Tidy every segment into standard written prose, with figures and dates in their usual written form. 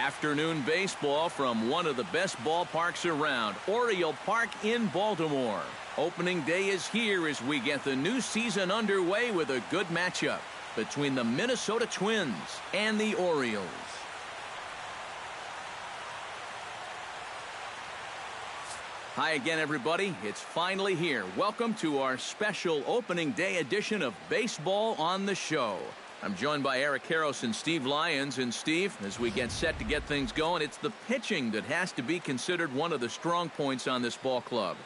Afternoon baseball from one of the best ballparks around, Oriole Park in Baltimore. Opening day is here as we get the new season underway with a good matchup between the Minnesota Twins and the Orioles. Hi again, everybody. It's finally here. Welcome to our special opening day edition of Baseball on the Show. I'm joined by Eric Harros and Steve Lyons. And Steve, as we get set to get things going, it's the pitching that has to be considered one of the strong points on this ball club.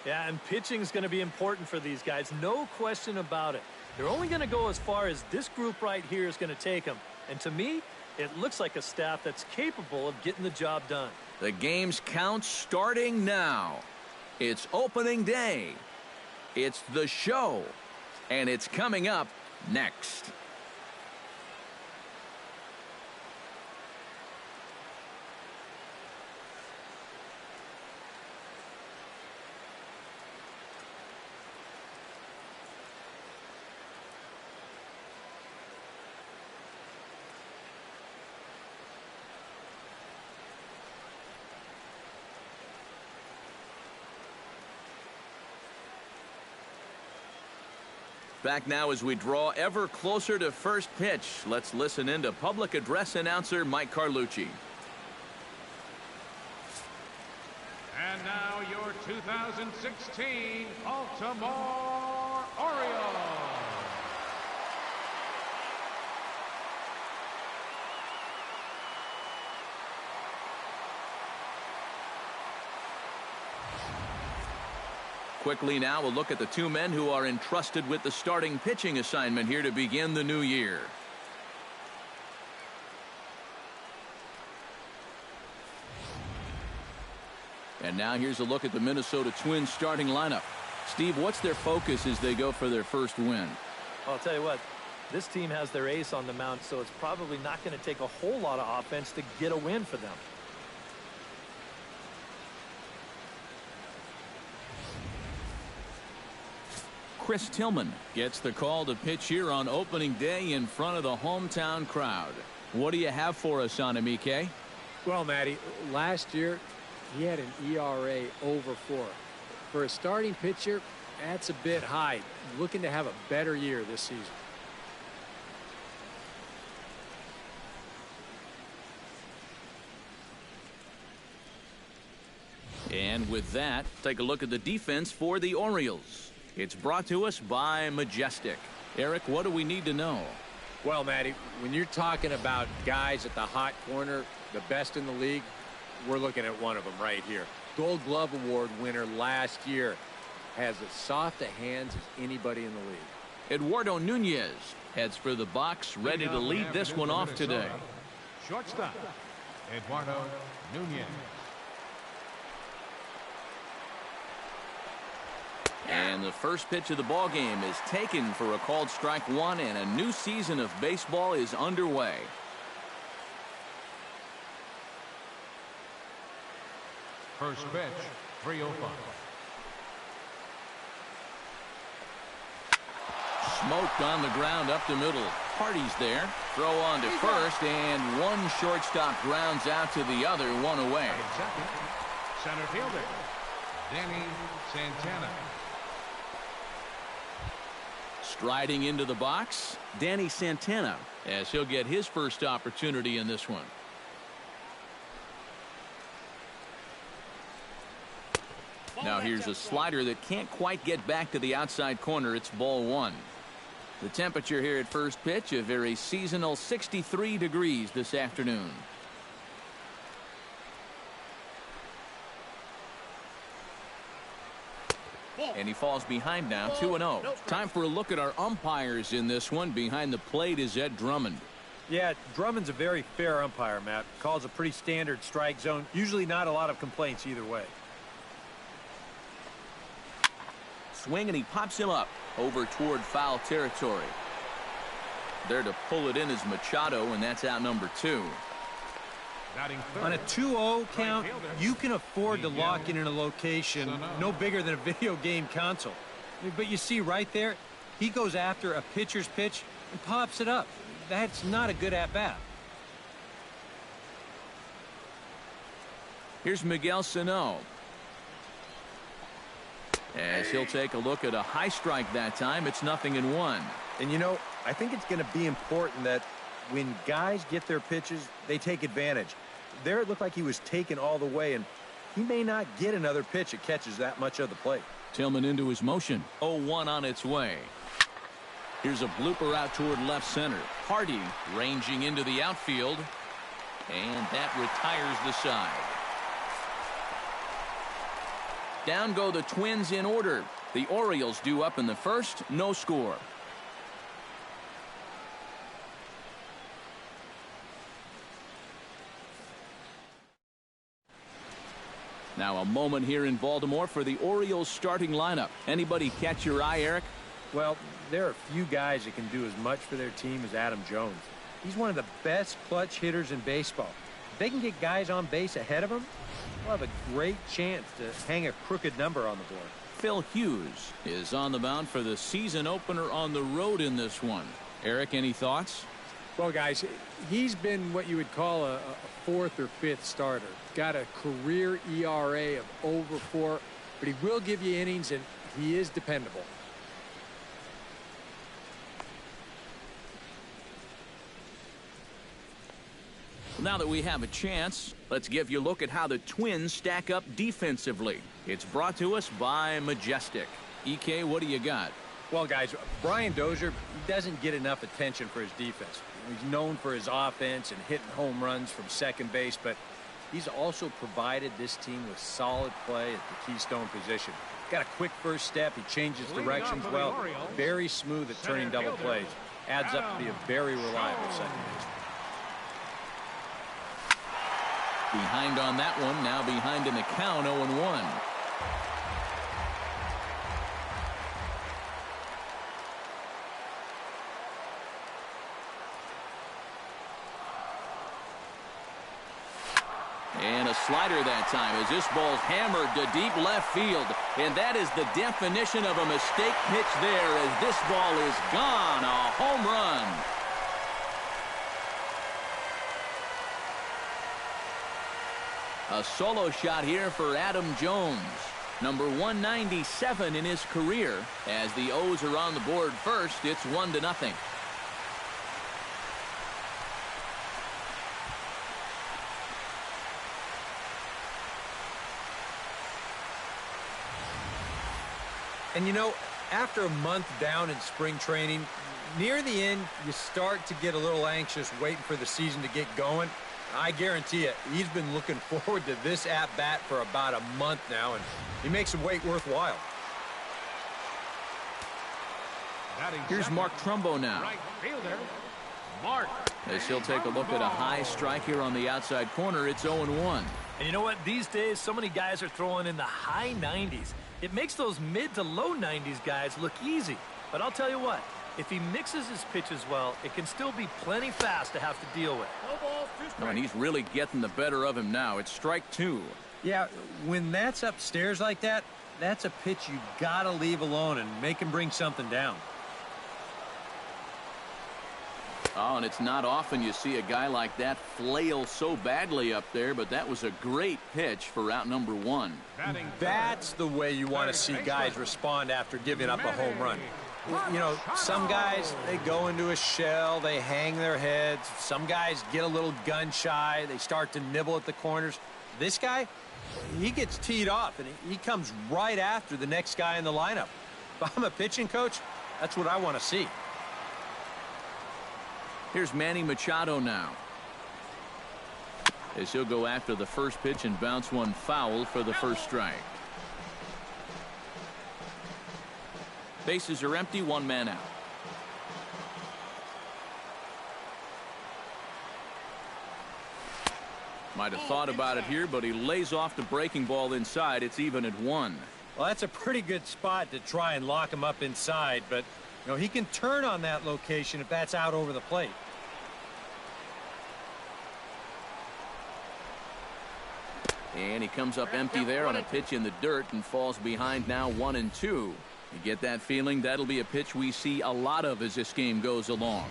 Yeah, and pitching is going to be important for these guys. No question about it. They're only going to go as far as this group right here is going to take them. And to me, it looks like a staff that's capable of getting the job done. The game's count starting now. It's opening day. It's the show. And it's coming up next. Back now as we draw ever closer to first pitch. Let's listen in to public address announcer Mike Carlucci. And now your 2016 Baltimore Orioles. Quickly now, we'll look at the two men who are entrusted with the starting pitching assignment here to begin the new year. And now here's a look at the Minnesota Twins starting lineup. Steve, what's their focus as they go for their first win? Well, I'll tell you what, this team has their ace on the mound, so it's probably not going to take a whole lot of offense to get a win for them. Chris Tillman gets the call to pitch here on opening day in front of the hometown crowd. What do you have for us on him, EK? Well, Matty, last year he had an ERA over 4. For a starting pitcher, that's a bit high. Looking to have a better year this season. And with that, take a look at the defense for the Orioles. It's brought to us by Majestic. Eric, what do we need to know? Well, Matty, when you're talking about guys at the hot corner, the best in the league, we're looking at one of them right here. Gold Glove Award winner last year. Has as soft a hands as anybody in the league. Eduardo Nunez heads for the box, ready to lead this one off today. Shortstop, Eduardo Nunez. And the first pitch of the ball game is taken for a called strike one, and a new season of baseball is underway. First pitch, 3:05. Smoked on the ground up the middle. Hardy's there. Throw on to first, and one shortstop grounds out to the other, one away. Second, center fielder, Danny Santana. Striding into the box, Danny Santana, as he'll get his first opportunity in this one. Now here's a slider that can't quite get back to the outside corner. It's ball one. The temperature here at first pitch, a very seasonal 63 degrees this afternoon. And he falls behind now, 2-0. Time for a look at our umpires in this one. Behind the plate is Ed Drummond. Yeah, Drummond's a very fair umpire, Matt. Calls a pretty standard strike zone. Usually not a lot of complaints either way. Swing, and he pops him up over toward foul territory. There to pull it in is Machado, and that's out number 2. On a 2-0 count, you can afford to lock in a location no bigger than a video game console. But you see right there, he goes after a pitcher's pitch and pops it up. That's not a good at-bat. Here's Miguel Sano. As he'll take a look at a high strike that time. It's 0-1. And, you know, I think it's going to be important that when guys get their pitches, they take advantage. There it looked like he was taken all the way, and he may not get another pitch that catches that much of the plate. Tillman into his motion. 0-1 on its way. Here's a blooper out toward left center. Hardy ranging into the outfield. And that retires the side. Down go the Twins in order. The Orioles due up in the first. No score. Now a moment here in Baltimore for the Orioles starting lineup. Anybody catch your eye, Eric? Well, there are few guys that can do as much for their team as Adam Jones. He's one of the best clutch hitters in baseball. If they can get guys on base ahead of him, they'll have a great chance to hang a crooked number on the board. Phil Hughes is on the mound for the season opener on the road in this one. Eric, any thoughts? Well, guys, he's been what you would call a fourth or fifth starter. Got a career ERA of over 4, but he will give you innings, and he is dependable. Now that we have a chance, let's give you a look at how the Twins stack up defensively. It's brought to us by Majestic. EK, what do you got? Well, guys, Brian Dozier doesn't get enough attention for his defense. He's known for his offense and hitting home runs from second base, but he's also provided this team with solid play at the keystone position. Got a quick first step. He changes directions well. Very smooth at turning double plays. Adds up to be a very reliable second baseman. Behind on that one, now behind in the count, 0-1. And a slider that time as this ball's hammered to deep left field. And that is the definition of a mistake pitch there as this ball is gone. A home run. A solo shot here for Adam Jones. Number 197 in his career. As the O's are on the board first, it's 1-0. And, you know, after a month down in spring training, near the end, you start to get a little anxious waiting for the season to get going. I guarantee you, he's been looking forward to this at-bat for about a month now, and he makes the wait worthwhile. Here's Mark Trumbo now. Right fielder, Mark. As he'll take a look at a high strike here on the outside corner, it's 0-1. And you know what? These days, so many guys are throwing in the high 90s. It makes those mid to low 90s guys look easy. But I'll tell you what, if he mixes his pitches well, it can still be plenty fast to have to deal with. Oh, and he's really getting the better of him now. It's strike 2. Yeah, when that's upstairs like that, that's a pitch you got to leave alone and make him bring something down. Oh, and it's not often you see a guy like that flail so badly up there, but that was a great pitch for out number 1. That's the way you want to see guys respond after giving up a home run. You know, some guys, they go into a shell, they hang their heads. Some guys get a little gun shy, they start to nibble at the corners. This guy, he gets teed off, and he comes right after the next guy in the lineup. If I'm a pitching coach, that's what I want to see. Here's Manny Machado now. As he'll go after the first pitch and bounce one foul for the first strike. Bases are empty, 1 man out. Might have thought about it here, but he lays off the breaking ball inside. It's even at 1. Well, that's a pretty good spot to try and lock him up inside, but you know, he can turn on that location if that's out over the plate. And he comes up empty there on a pitch in the dirt and falls behind now 1-2. You get that feeling that'll be a pitch we see a lot of as this game goes along.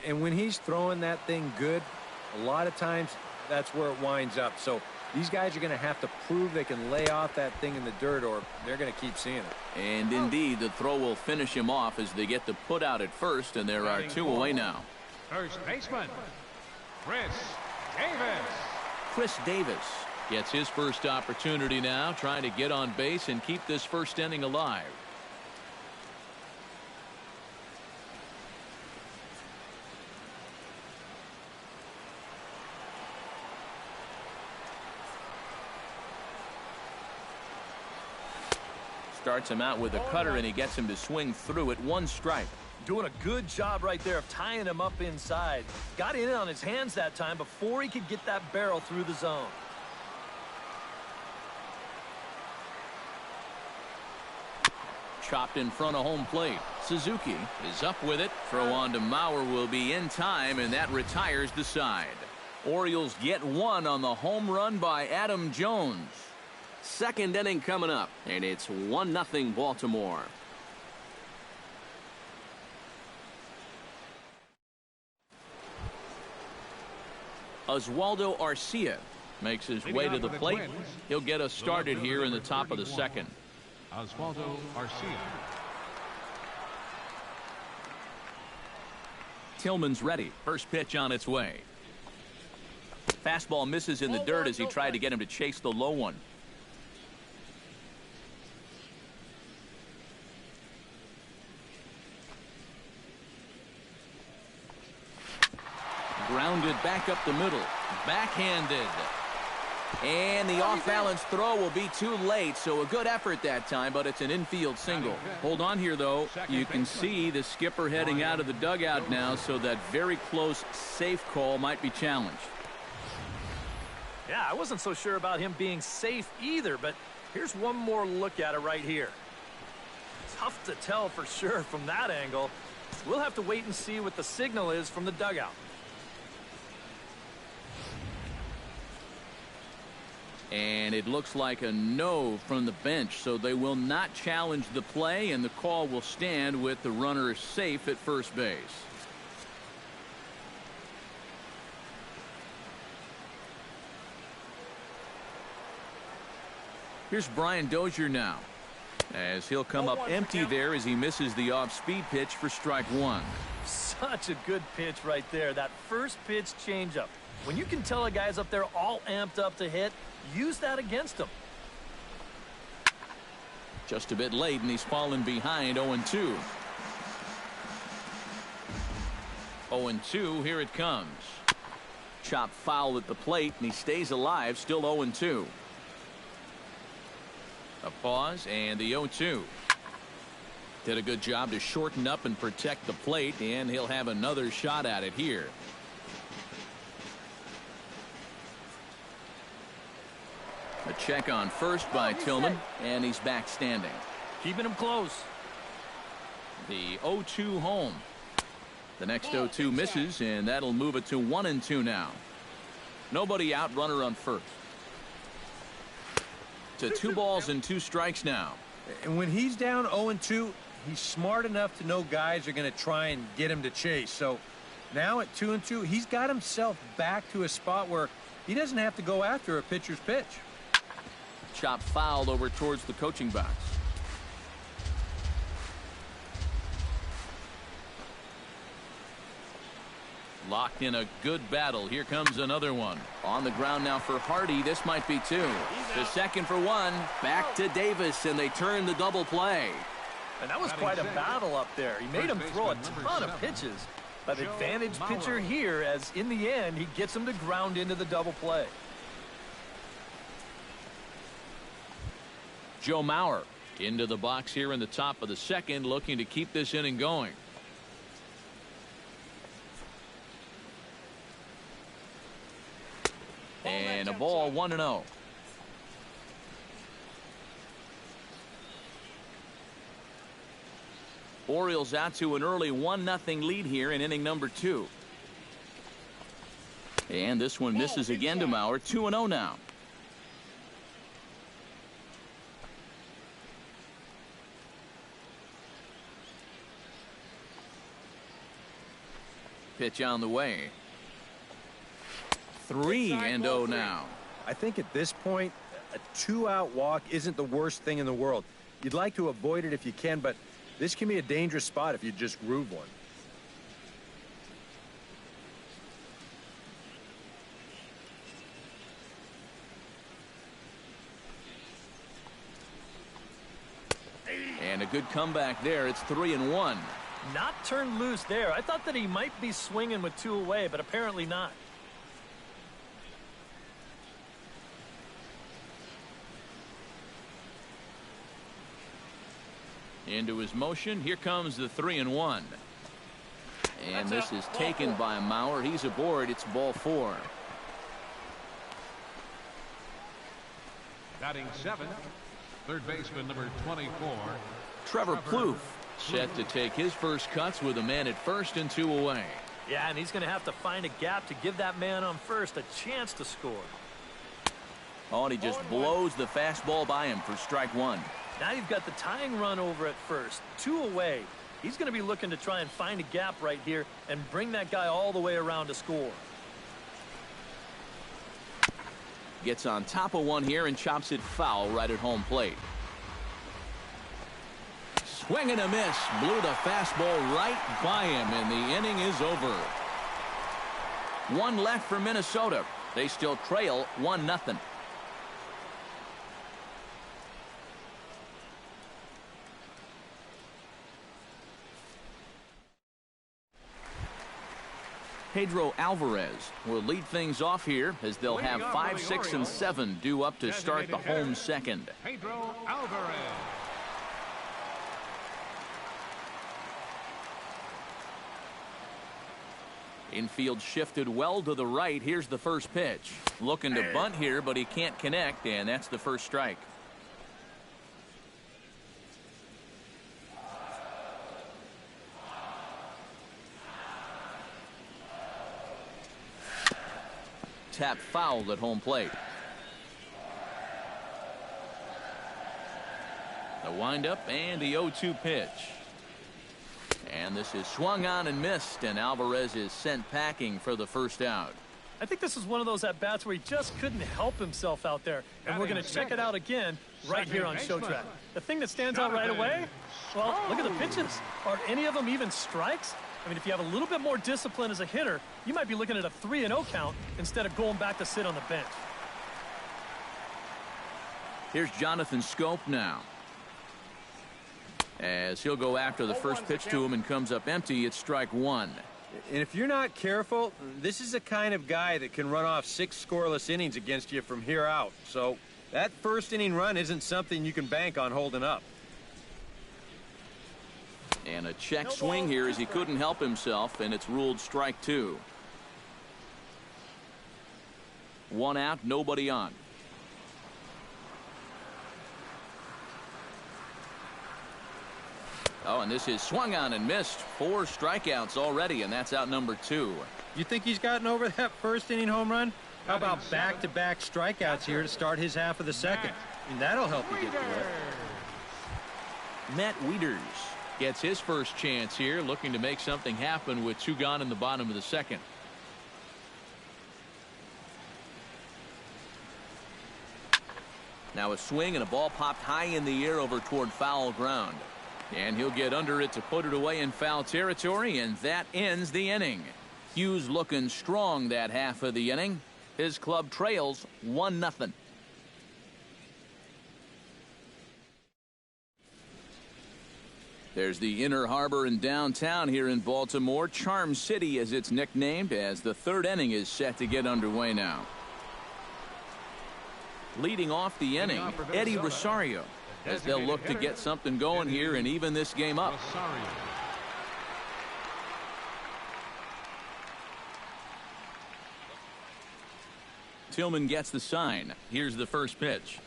And when he's throwing that thing good, a lot of times that's where it winds up. So These guys are going to have to prove they can lay off that thing in the dirt, or they're going to keep seeing it. And indeed, the throw will finish him off as they get the put out at first, and there are 2 away now. First baseman, Chris Davis. Chris Davis gets his first opportunity now, trying to get on base and keep this first inning alive. Starts him out with a cutter, and he gets him to swing through it. 1 strike. Doing a good job right there of tying him up inside. Got in on his hands that time before he could get that barrel through the zone. Chopped in front of home plate. Suzuki is up with it. Throw on to Mauer will be in time, and that retires the side. Orioles get 1 on the home run by Adam Jones. Second inning coming up, and it's 1-0 Baltimore. Oswaldo Arcia makes his way to the plate. He'll get us started here in the top of the second. Oswaldo Arcia. Tillman's ready. First pitch on its way. Fastball misses in the dirt as he tried to get him to chase the low one. Grounded back up the middle. Backhanded. And the off-balance throw will be too late, so a good effort that time, but it's an infield single. Hold on here, though. You can see the skipper heading out of the dugout now, so that very close safe call might be challenged. Yeah, I wasn't so sure about him being safe either, but here's one more look at it right here. Tough to tell for sure from that angle. We'll have to wait and see what the signal is from the dugout. And it looks like a no from the bench, so they will not challenge the play, and the call will stand with the runner safe at first base. Here's Brian Dozier now, as he'll come up empty there as he misses the off-speed pitch for strike 1. Such a good pitch right there. That first pitch changeup. When you can tell a guy's up there all amped up to hit, use that against him. Just a bit late, and he's fallen behind 0-2. 0-2, here it comes. Chopped foul at the plate, and he stays alive, still 0-2. A pause, and the 0-2. Did a good job to shorten up and protect the plate, and he'll have another shot at it here. A check on first by Tillman, and he's back standing. Keeping him close. The 0-2 home. The next 0-2 misses, and that'll move it to 1-2 now. Nobody out, runner on first. To 2 balls and 2 strikes now. And when he's down 0-2, he's smart enough to know guys are going to try and get him to chase. So now at 2-2, he's got himself back to a spot where he doesn't have to go after a pitcher's pitch. Chop fouled over towards the coaching box. Locked in a good battle. Here comes another one. On the ground now for Hardy. This might be 2. The second for 1. Back to Davis, and they turn the double play. And that was quite a battle up there. He made him throw a ton of pitches. But advantage pitcher here, as in the end, he gets him to ground into the double play. Joe Mauer into the box here in the top of the second, looking to keep this inning going. And a ball, 1-0. Orioles out to an early 1-0 lead here in inning number 2. And this one misses again to Mauer. 2-0 now. Pitch on the way. 3-0 now. I think at this point, a 2-out walk isn't the worst thing in the world. You'd like to avoid it if you can, but this can be a dangerous spot if you just groove one. And a good comeback there. It's 3-1. Not turned loose there. I thought that he might be swinging with 2 away, but apparently not. Into his motion. Here comes the 3-1. And this is taken by Mauer. He's aboard. It's ball 4. Batting 7th, third baseman number 24. Trevor Plouffe set to take his first cuts with a man at first and 2 away. Yeah, and he's going to have to find a gap to give that man on first a chance to score. Oh, and he just blows the fastball by him for strike 1. Now you've got the tying run over at first, 2 away. He's going to be looking to try and find a gap right here and bring that guy all the way around to score. Gets on top of one here and chops it foul right at home plate. Swing and a miss. Blew the fastball right by him, and the inning is over. 1 left for Minnesota. They still trail 1-0. Pedro Alvarez will lead things off here as they'll have 5, 6, and 7 due up to start the home second. Pedro Alvarez. Infield shifted well to the right. Here's the first pitch. Looking to bunt here, but he can't connect, and that's the first strike. Tap fouled at home plate. The windup and the 0-2 pitch. And this is swung on and missed, and Alvarez is sent packing for the first out. I think this is one of those at-bats where he just couldn't help himself out there. And we're going to check it out again right here on Showtrack. The thing that stands out right away, well, look at the pitches. Are any of them even strikes? I mean, if you have a little bit more discipline as a hitter, you might be looking at a 3-0 count instead of going back to sit on the bench. Here's Jonathan Scope now. As he'll go after the first pitch to him and comes up empty, it's strike 1. And if you're not careful, this is the kind of guy that can run off 6 scoreless innings against you from here out. So that first inning run isn't something you can bank on holding up. And a check swing here as he couldn't help himself, and it's ruled strike 2. 1 out, nobody on. Oh, and this is swung on and missed. 4 strikeouts already, and that's out number 2. You think he's gotten over that first inning home run? How about back-to-back strikeouts here to start his half of the second? And that'll help you get through it. Matt Wieters gets his first chance here, looking to make something happen with 2 gone in the bottom of the second. Now a swing and a ball popped high in the air over toward foul ground. And he'll get under it to put it away in foul territory, and that ends the inning. Hughes looking strong that half of the inning. His club trails 1-0. There's the Inner Harbor in downtown here in Baltimore. Charm City as it's nicknamed, as the 3rd inning is set to get underway now. Leading off the inning, Eddie Rosario, as they'll look to get something going here and even this game up. Tillman gets the sign. Here's the first pitch.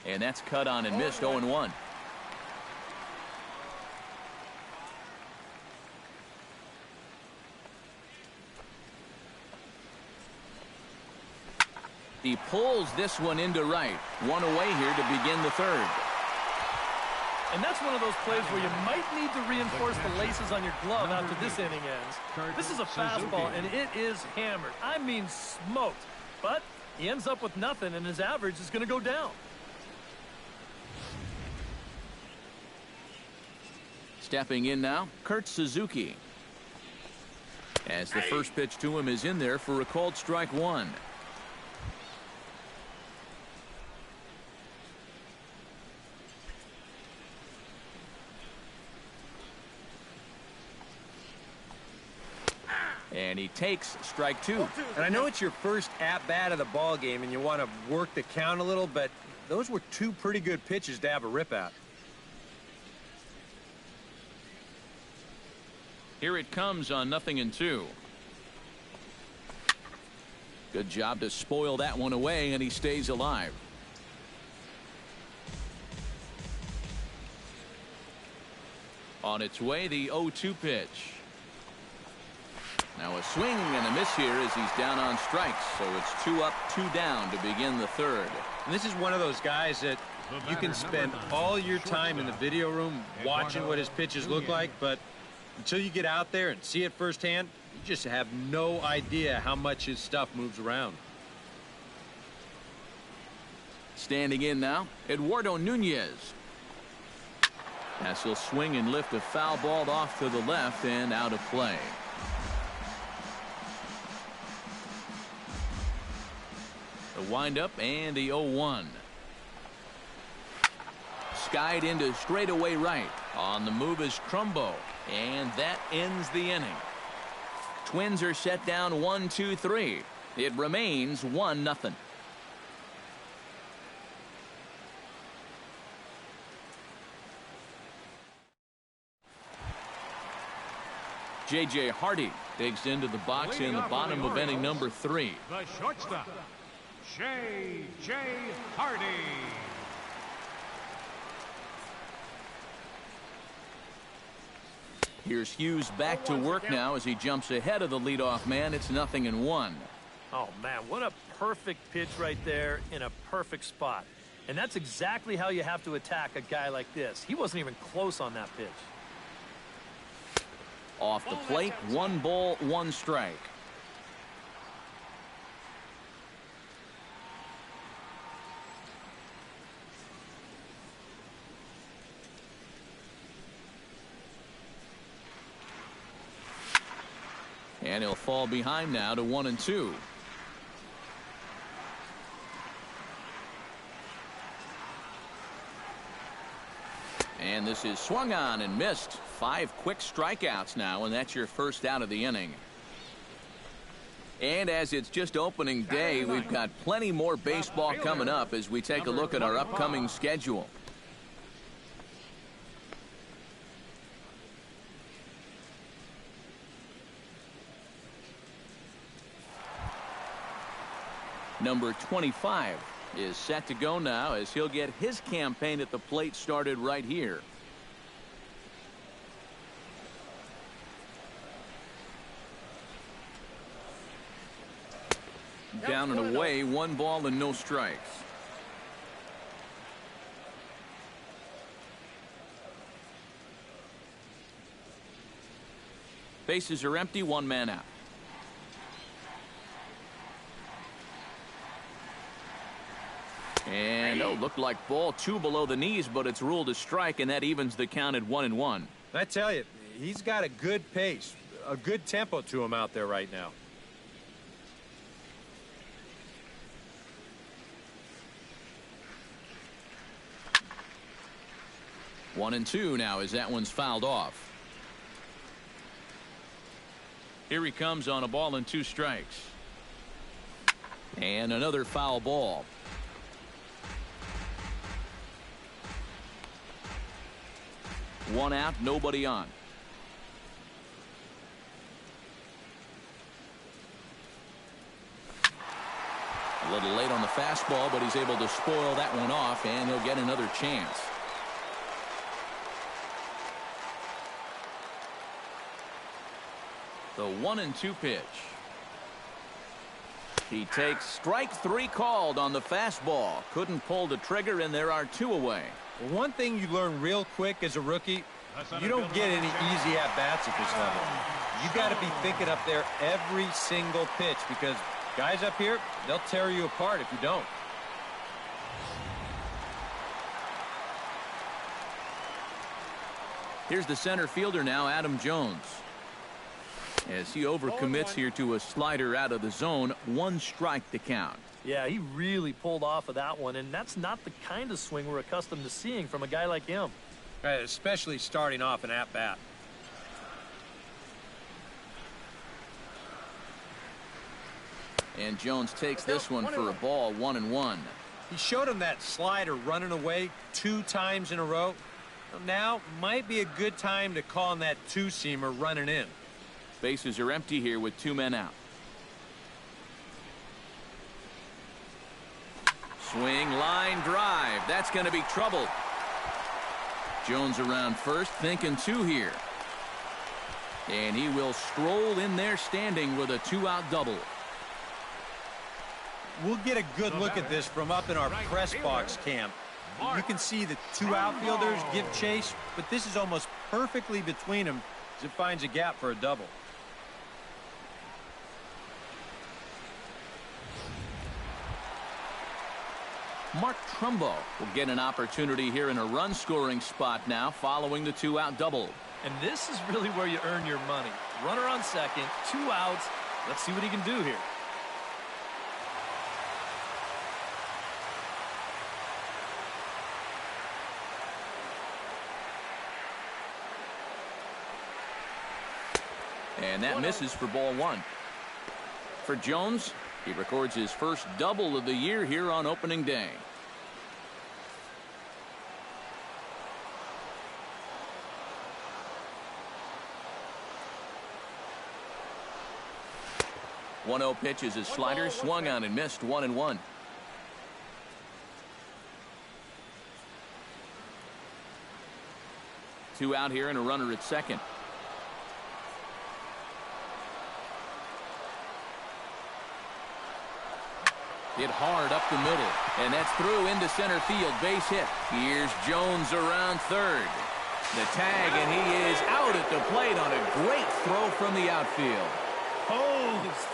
And that's cut on and missed. 0-1. He pulls this one into right. 1 away here to begin the 3rd. And that's one of those plays where you might need to reinforce the laces on your glove after this inning ends. This is a fastball, and it is hammered. I mean smoked. But He ends up with nothing, and his average is going to go down. Stepping in now, Kurt Suzuki. As the first pitch to him is in there for a called strike one. And he takes strike two. And I know it's your first at-bat of the ball game and you want to work the count a little, but those were two pretty good pitches to have a rip at. Here it comes on 0-2. Good job to spoil that one away, and he stays alive. On its way, the 0-2 pitch. Now a swing and a miss here as he's down on strikes, so it's 2 up, 2 down to begin the third. And this is one of those guys that you can spend all your time in the video room watching what his pitches look like, but until you get out there and see it firsthand, you just have no idea how much his stuff moves around. Standing in now, Eduardo Nunez. As he'll swing and lift a foul ball off to the left and out of play. The windup and the 0-1. Skied into straightaway right. On the move is Trumbo. And that ends the inning. Twins are set down 1-2-3. It remains 1-0. J.J. Hardy digs into the box in the bottom of inning number 3. The shortstop, J.J. Hardy. Here's Hughes back to work now as he jumps ahead of the leadoff man. It's 0-1. Oh, man, what a perfect pitch right there in a perfect spot. And that's exactly how you have to attack a guy like this. He wasn't even close on that pitch. Off the plate, 1 ball, 1 strike. And he'll fall behind now to 1-2. And this is swung on and missed. 5 quick strikeouts now, and that's your first out of the inning. And as it's just opening day, we've got plenty more baseball coming up as we take a look at our upcoming schedule. Number 25 is set to go now as he'll get his campaign at the plate started right here. Down and away, 1 ball and no strikes. Bases are empty, 1 man out. And looked like ball 2 below the knees, but it's ruled a strike, and that evens the count at 1-1. I tell you, he's got a good pace, a good tempo to him out there right now. One and 2 now as that one's fouled off. Here he comes on a ball and 2 strikes. And another foul ball. One out, nobody on. A little late on the fastball, but he's able to spoil that one off, and he'll get another chance. The 1-2 pitch. He takes strike 3 called on the fastball. Couldn't pull the trigger, and there are 2 away. Well, one thing you learn real quick as a rookie, you don't get any easy at-bats at this level. You got to be thinking up there every single pitch because Guys up here, they'll tear you apart if you don't. Here's the center fielder now, Adam Jones. As he overcommits here to a slider out of the zone, 1 strike to count. Yeah, he really pulled off of that one, and that's not the kind of swing we're accustomed to seeing from a guy like him. Right, especially starting off an at-bat. And Jones takes this one for a ball, 1-1. He showed him that slider running away 2 times in a row. Now might be a good time to call him that 2-seamer running in. Bases are empty here with 2 men out. Swing, line, drive. That's going to be trouble. Jones around first, thinking 2 here. And he will stroll in there standing with a 2-out double. We'll get a good look at this from up in our press box cam. You can see the 2 outfielders give chase, but this is almost perfectly between them as it finds a gap for a double. Mark Trumbo will get an opportunity here in a run-scoring spot now following the 2-out double. And this is really where you earn your money. Runner on second, 2 outs. Let's see what he can do here. And that misses for ball 1. For Jones, he records his first double of the year here on opening day. One-0 pitch is his slider, swung on and missed, 1-1. Two out here and a runner at second. Hit hard up the middle, and that's through into center field. Base hit. Here's Jones around third. The tag, and he is out at the plate on a great throw from the outfield. Posed.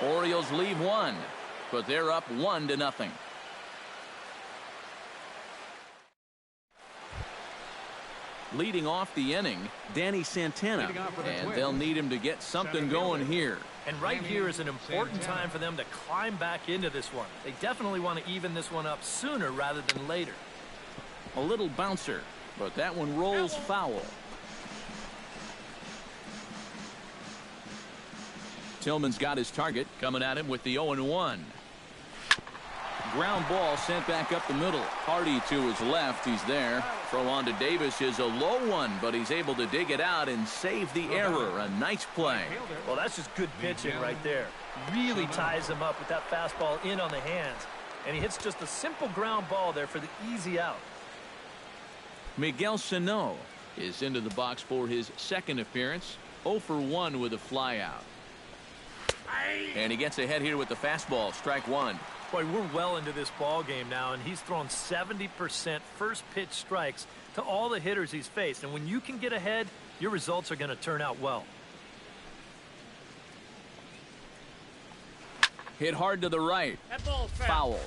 Orioles leave 1, but they're up 1-0. Leading off the inning, Danny Santana, and they'll need him to get something going here. And right here is an important time for them to climb back into this one. They definitely want to even this one up sooner rather than later. A little bouncer, but that one rolls foul. Tillman's got his target, coming at him with the 0-1. Ground ball sent back up the middle. Hardy to his left. He's there. Throw on to Davis is a low one, but he's able to dig it out and save the error. A nice play. Well, that's just good pitching right there. Really ties him up with that fastball in on the hands. And he hits just a simple ground ball there for the easy out. Miguel Sano is into the box for his second appearance. 0 for 1 with a flyout. And he gets ahead here with the fastball. Strike 1. Boy, we're well into this ball game now, and he's thrown 70% first pitch strikes to all the hitters he's faced. And when you can get ahead, your results are going to turn out well. Hit hard to the right. That ball's foul.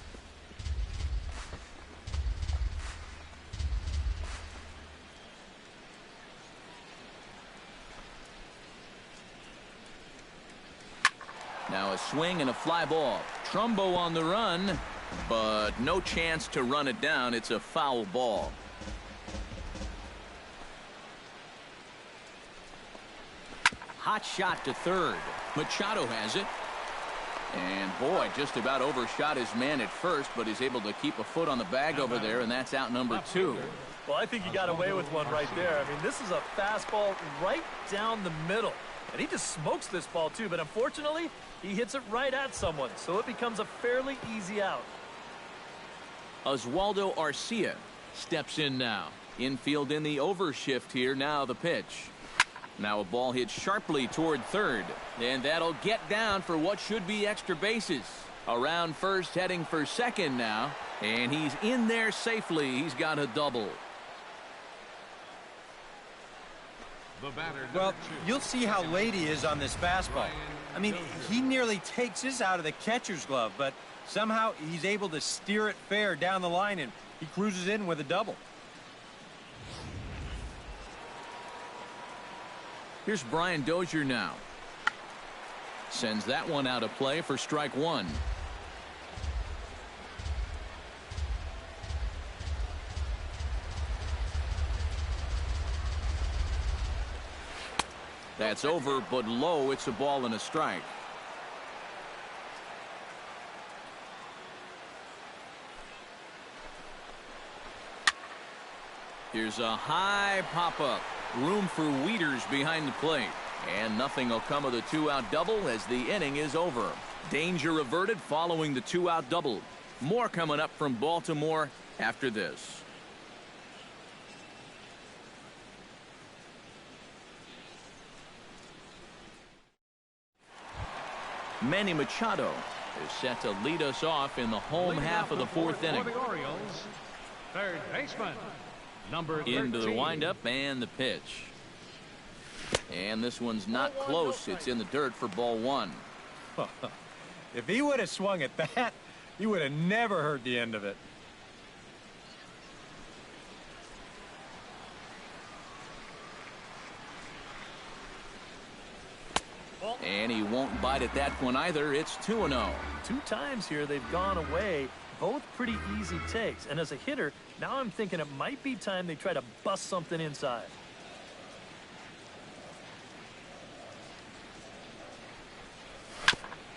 Now a swing and a fly ball. Trumbo on the run, but no chance to run it down. It's a foul ball. Hot shot to third. Machado has it. And boy, just about overshot his man at first, but he's able to keep a foot on the bag over there, and that's out number 2. Well, I think he got away with one right there. I mean, this is a fastball right down the middle. And he just smokes this ball, too. But unfortunately, he hits it right at someone. So it becomes a fairly easy out. Oswaldo Arcia steps in now. Infield in the overshift here. Now the pitch. Now a ball hit sharply toward third. And that'll get down for what should be extra bases. Around first, heading for second now. And he's in there safely. He's got a double. The batter, Well, number 2. you'll see how late he is on this fastball. I mean, he nearly takes his out of the catcher's glove, but somehow he's able to steer it fair down the line, and he cruises in with a double. Here's Brian Dozier now. Sends that one out of play for strike one. That's over, but low. It's a ball and a strike. Here's a high pop-up. Room for Wieters behind the plate. And nothing will come of the two-out double as the inning is over. Danger averted following the two-out double. More coming up from Baltimore after this. Manny Machado is set to lead us off in the home half of the fourth inning. For the Orioles, third baseman, number 13. Into the windup and the pitch. And this one's not close. It's in the dirt for ball one. If he would have swung at that, he would have never heard the end of it. And he won't bite at that one either. It's 2-0. 2 times here they've gone away. Both pretty easy takes. And as a hitter, now I'm thinking it might be time they try to bust something inside.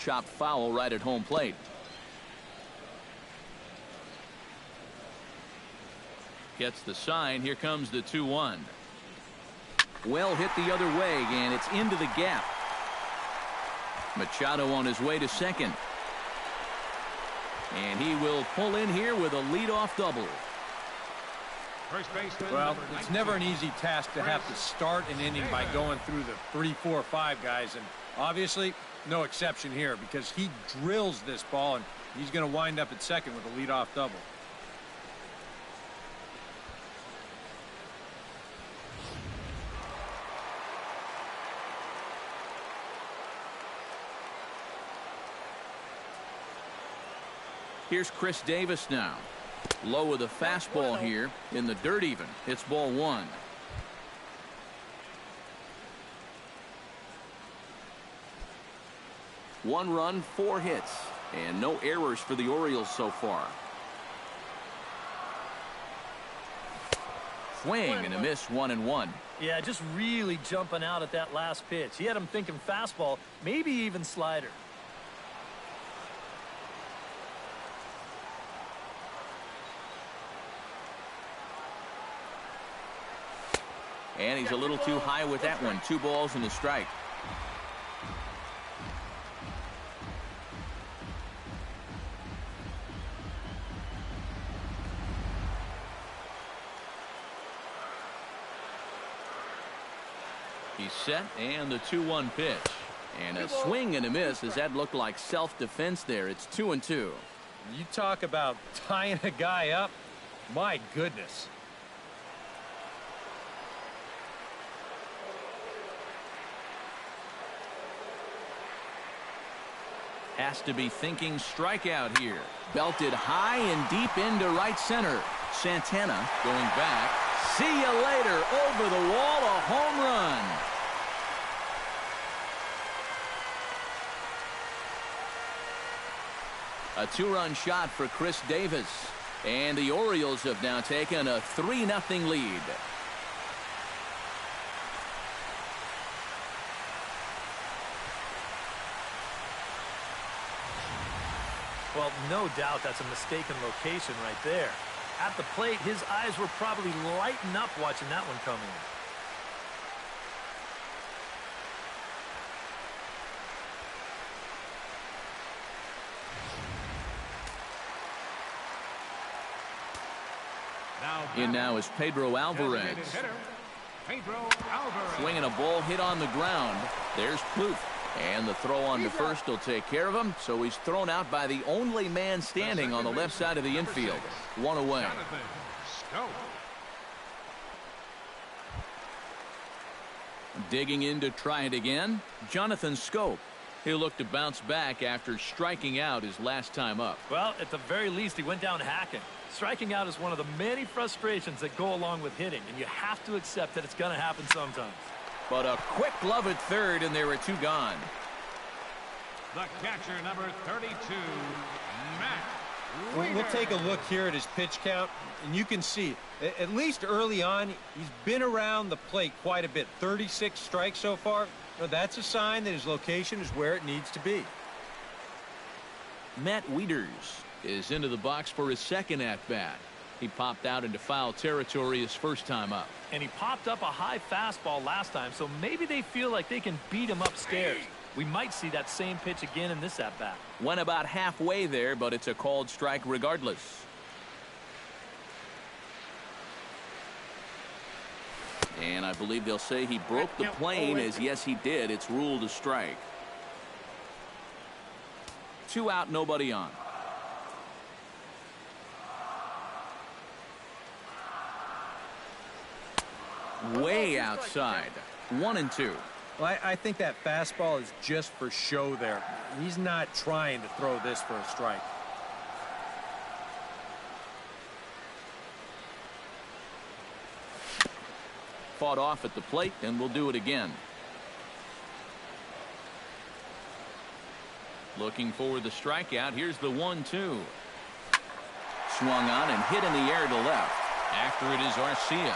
Chopped foul right at home plate. Gets the sign. Here comes the 2-1. Well hit the other way, and it's into the gap. Machado on his way to second. And he will pull in here with a leadoff double. First baseman, Well, number it's 19. never an easy task to have to start an inning by going through the 3, 4, 5 guys, and obviously no exception here because he drills this ball, and he's going to wind up at second with a leadoff double. Here's Chris Davis now. Low with a fastball here in the dirt even. It's ball one. One run, 4 hits, and no errors for the Orioles so far. Swing and a miss, 1-1. Yeah, just really jumping out at that last pitch. He had him thinking fastball, maybe even slider. And he's a little too high with that one. 2 balls and a strike. He's set, and the 2-1 pitch. And a swing and a miss as that looked like self-defense there. It's 2-2. You talk about tying a guy up. My goodness. Has to be thinking strikeout here. Belted high and deep into right center. Santana going back. See you later. Over the wall, a home run. A 2-run shot for Chris Davis. And the Orioles have now taken a 3-0 lead. Well, no doubt that's a mistaken location right there. At the plate, his eyes were probably lighting up watching that one come in. In now is Pedro Alvarez. Pedro Alvarez. Swinging a ball hit on the ground. There's Plouffe. And the throw on to first will take care of him. So he's thrown out by the only man standing on the left side of the infield. 1 away. Digging in to try it again, Jonathan Scope. He'll look to bounce back after striking out his last time up. Well, at the very least, he went down hacking. Striking out is one of the many frustrations that go along with hitting, and you have to accept that it's going to happen sometimes. But a quick glove at third, and there were two gone. The catcher, number 32, Matt Weiner. We'll take a look here at his pitch count, and you can see, at least early on, he's been around the plate quite a bit. 36 strikes so far. Well, that's a sign that his location is where it needs to be. Matt Wieters is into the box for his second at-bat. He popped out into foul territory his first time up. And he popped up a high fastball last time, so maybe they feel like they can beat him upstairs. We might see that same pitch again in this at-bat. Went about halfway there, but it's a called strike regardless. And I believe they'll say he broke the plane, as yes he did. It's ruled a strike. 2 out, nobody on. Way outside. 1-2. Well, I think that fastball is just for show there. He's not trying to throw this for a strike. Fought off at the plate, and we'll do it again. Looking for the strikeout. Here's the 1-2. Swung on and hit in the air to left. After it is Arcia.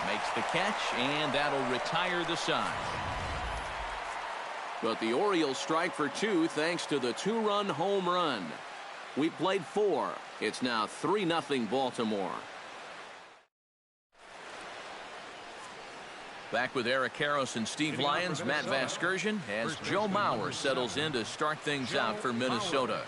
Makes the catch, and that'll retire the side. But the Orioles strike for 2 thanks to the 2-run home run. We played 4. It's now 3-0 Baltimore. Back with Eric Karros and Steve Lyons, Matt Vasgersian, as Joe Mauer settles in to start things out for Minnesota.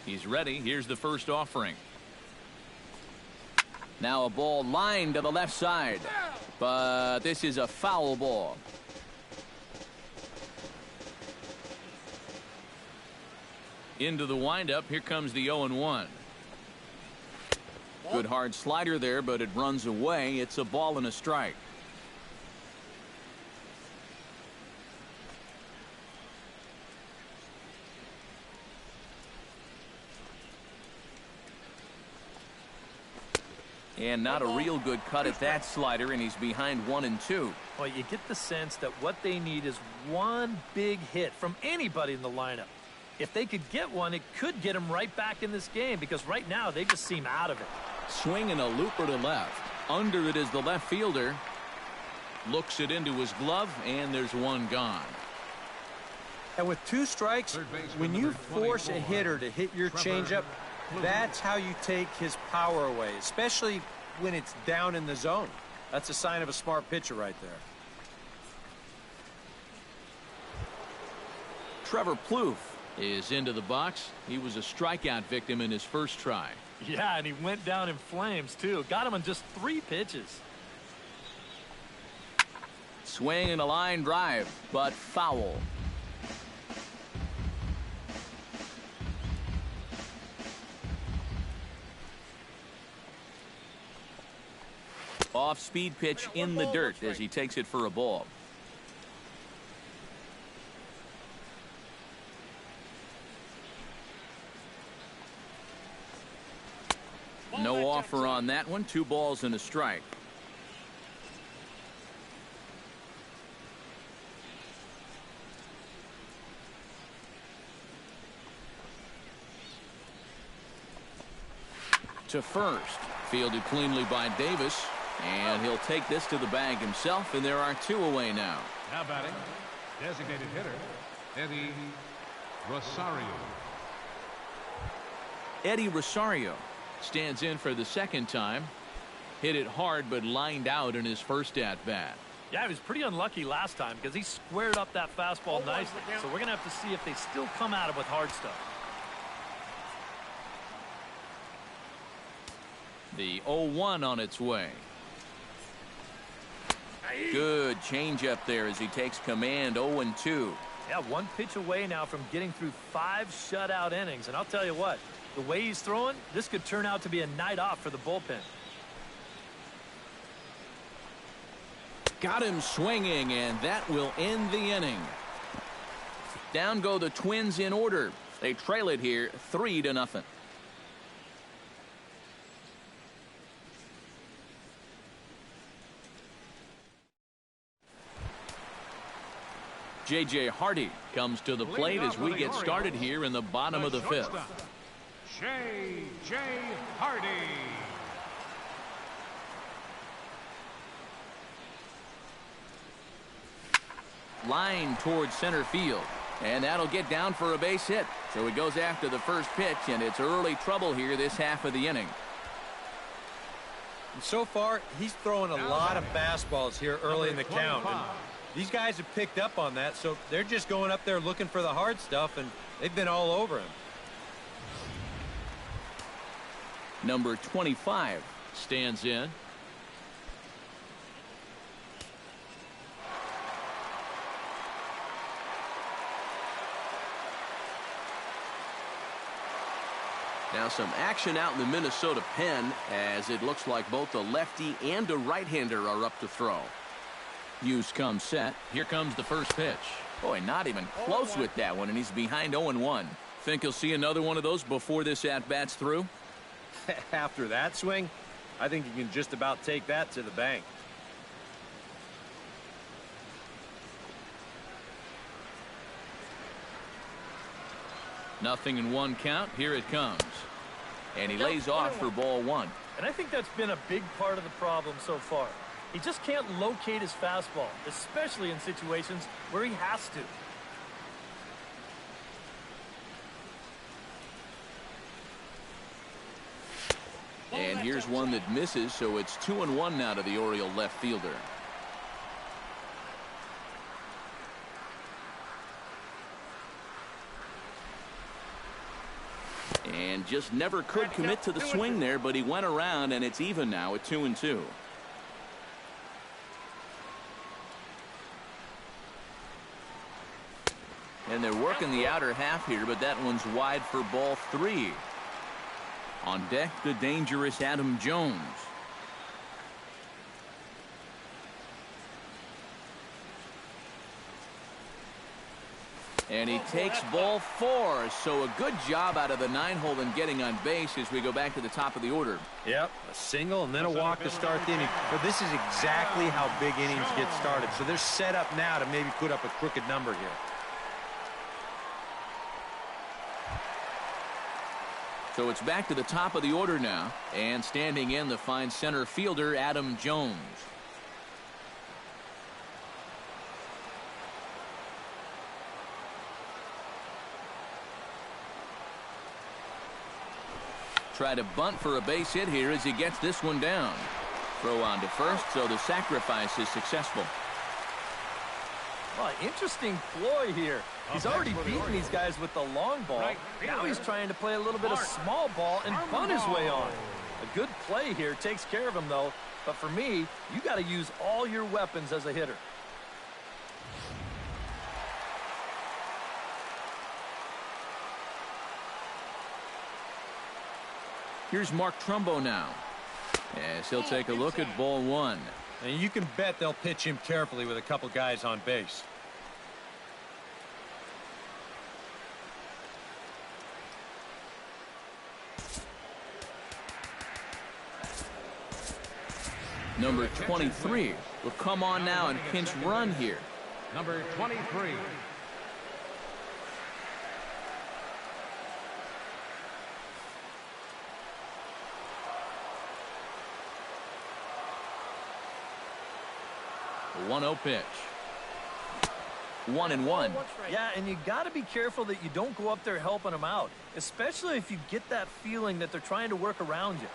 He's ready. Here's the first offering. Now a ball lined to the left side, but this is a foul ball. Into the windup. Here comes the 0-1. Good hard slider there, but it runs away. It's a ball and a strike. And not a real good cut at that slider, and he's behind 1-2. Well, you get the sense that what they need is one big hit from anybody in the lineup. If they could get one, it could get them right back in this game, because right now they just seem out of it. Swinging a looper to left. Under it is the left fielder. Looks it into his glove, and there's one gone. And with 2 strikes, when you force a hitter to hit your changeup, that's how you take his power away, especially when it's down in the zone. That's a sign of a smart pitcher right there. Trevor Plouffe is into the box. He was a strikeout victim in his first try. Yeah, and he went down in flames, too. Got him on just 3 pitches. Swing and a line drive, but foul. Off-speed pitch in the dirt as he takes it for a ball. No offer on that one. 2 balls and a strike. To first. Fielded cleanly by Davis. And he'll take this to the bag himself, and there are 2 away now. Now batting, designated hitter, Eddie Rosario. Eddie Rosario stands in for the second time. Hit it hard, but lined out in his first at-bat. Yeah, he was pretty unlucky last time because he squared up that fastball nicely. So we're going to have to see if they still come at him with hard stuff. The 0-1 on its way. Good changeup there as he takes command. 0-2. Yeah, one pitch away now from getting through 5 shutout innings. And I'll tell you what, the way he's throwing, this could turn out to be a night off for the bullpen. Got him swinging, and that will end the inning. Down go the Twins in order. They trail it here 3-0. J.J. Hardy comes to the plate as we get started here in the bottom of the 5th. J.J. Hardy. Line towards center field. And that'll get down for a base hit. So he goes after the first pitch, and it's early trouble here this half of the inning. And so far, he's throwing a lot of fastballs here early in the count. And these guys have picked up on that, so they're just going up there looking for the hard stuff, and they've been all over him. Number 25 stands in. Now some action out in the Minnesota pen, as it looks like both a lefty and a right-hander are up to throw. Hughes comes set. Here comes the first pitch. Boy, not even close with that one, and he's behind 0-1. Think he'll see another one of those before this at-bat's through? After that swing, I think you can just about take that to the bank. Nothing in one count. Here it comes. And he lays off for ball 1. And I think that's been a big part of the problem so far. He just can't locate his fastball, especially in situations where he has to. And here's one that misses, so it's 2-1 now to the Oriole left fielder. And just never could commit to the swing there, but he went around, and it's even now at 2-2. And they're working the outer half here, but that one's wide for ball 3. On deck, the dangerous Adam Jones. And he takes ball 4. So a good job out of the 9-hole in getting on base as we go back to the top of the order. Yep, a single and then a walk to start the inning. But this is exactly how big innings get started. So they're set up now to maybe put up a crooked number here. So it's back to the top of the order now. And standing in, the fine center fielder, Adam Jones. Try to bunt for a base hit here as he gets this one down. Throw on to first, so the sacrifice is successful. Well, interesting ploy here. He's already beaten these guys with the long ball. Now he's trying to play a little bit of small ball and bunt his way on. A good play here takes care of him, though. But for me, you got to use all your weapons as a hitter. Here's Mark Trumbo now, as he'll take a look at ball 1. And you can bet they'll pitch him carefully with a couple guys on base. Number 23 will come on now and pinch run here. Number 23. The 1-0 pitch. 1-1. Yeah, and you got to be careful that you don't go up there helping them out, especially if you get that feeling that they're trying to work around you.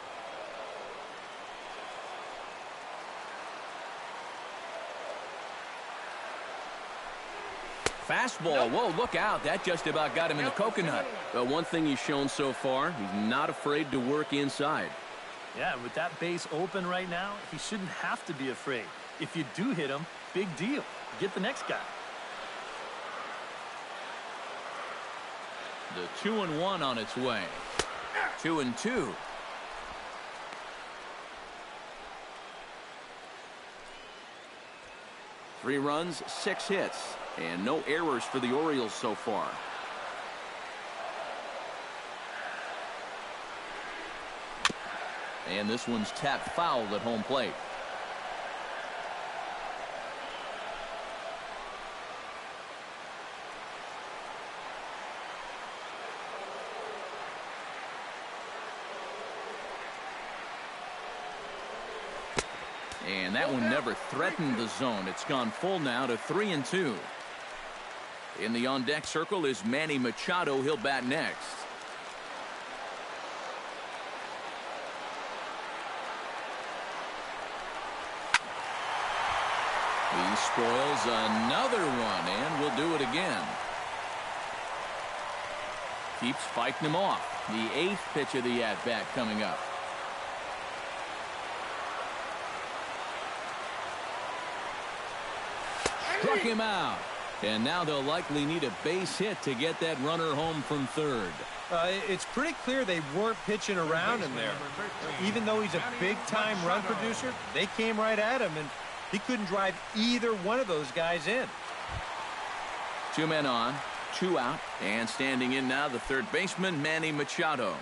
Fastball. Whoa, look out. That just about got him in the coconut. But one thing he's shown so far, he's not afraid to work inside. Yeah, with that base open right now, he shouldn't have to be afraid. If you do hit him, big deal. Get the next guy. The 2-1 on its way. 2-2. 3 runs, 6 hits, and no errors for the Orioles so far. And this one's tapped foul at home plate. And that one never threatened the zone. It's gone full now to 3-2. In the on-deck circle is Manny Machado. He'll bat next. He spoils another one, and will do it again. Keeps fighting him off. The 8th pitch of the at-bat coming up. Struck him out. And now they'll likely need a base hit to get that runner home from third. It's pretty clear they weren't pitching around him there. Even though he's a big-time run producer, they came right at him, and he couldn't drive either one of those guys in. 2 men on, 2 out, and standing in now the third baseman, Manny Machado.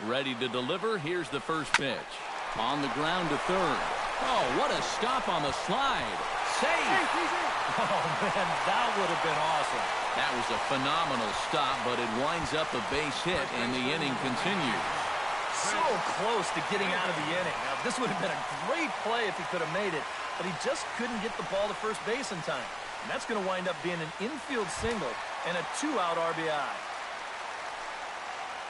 Ready to deliver. Here's the first pitch. On the ground to third. Oh, what a stop on the slide. Safe. Oh, man, that would have been awesome. That was a phenomenal stop, but it winds up a base hit, and the inning continues. So close to getting out of the inning. Now, this would have been a great play if he could have made it, but he just couldn't get the ball to first base in time. And that's going to wind up being an infield single and a 2-out RBI.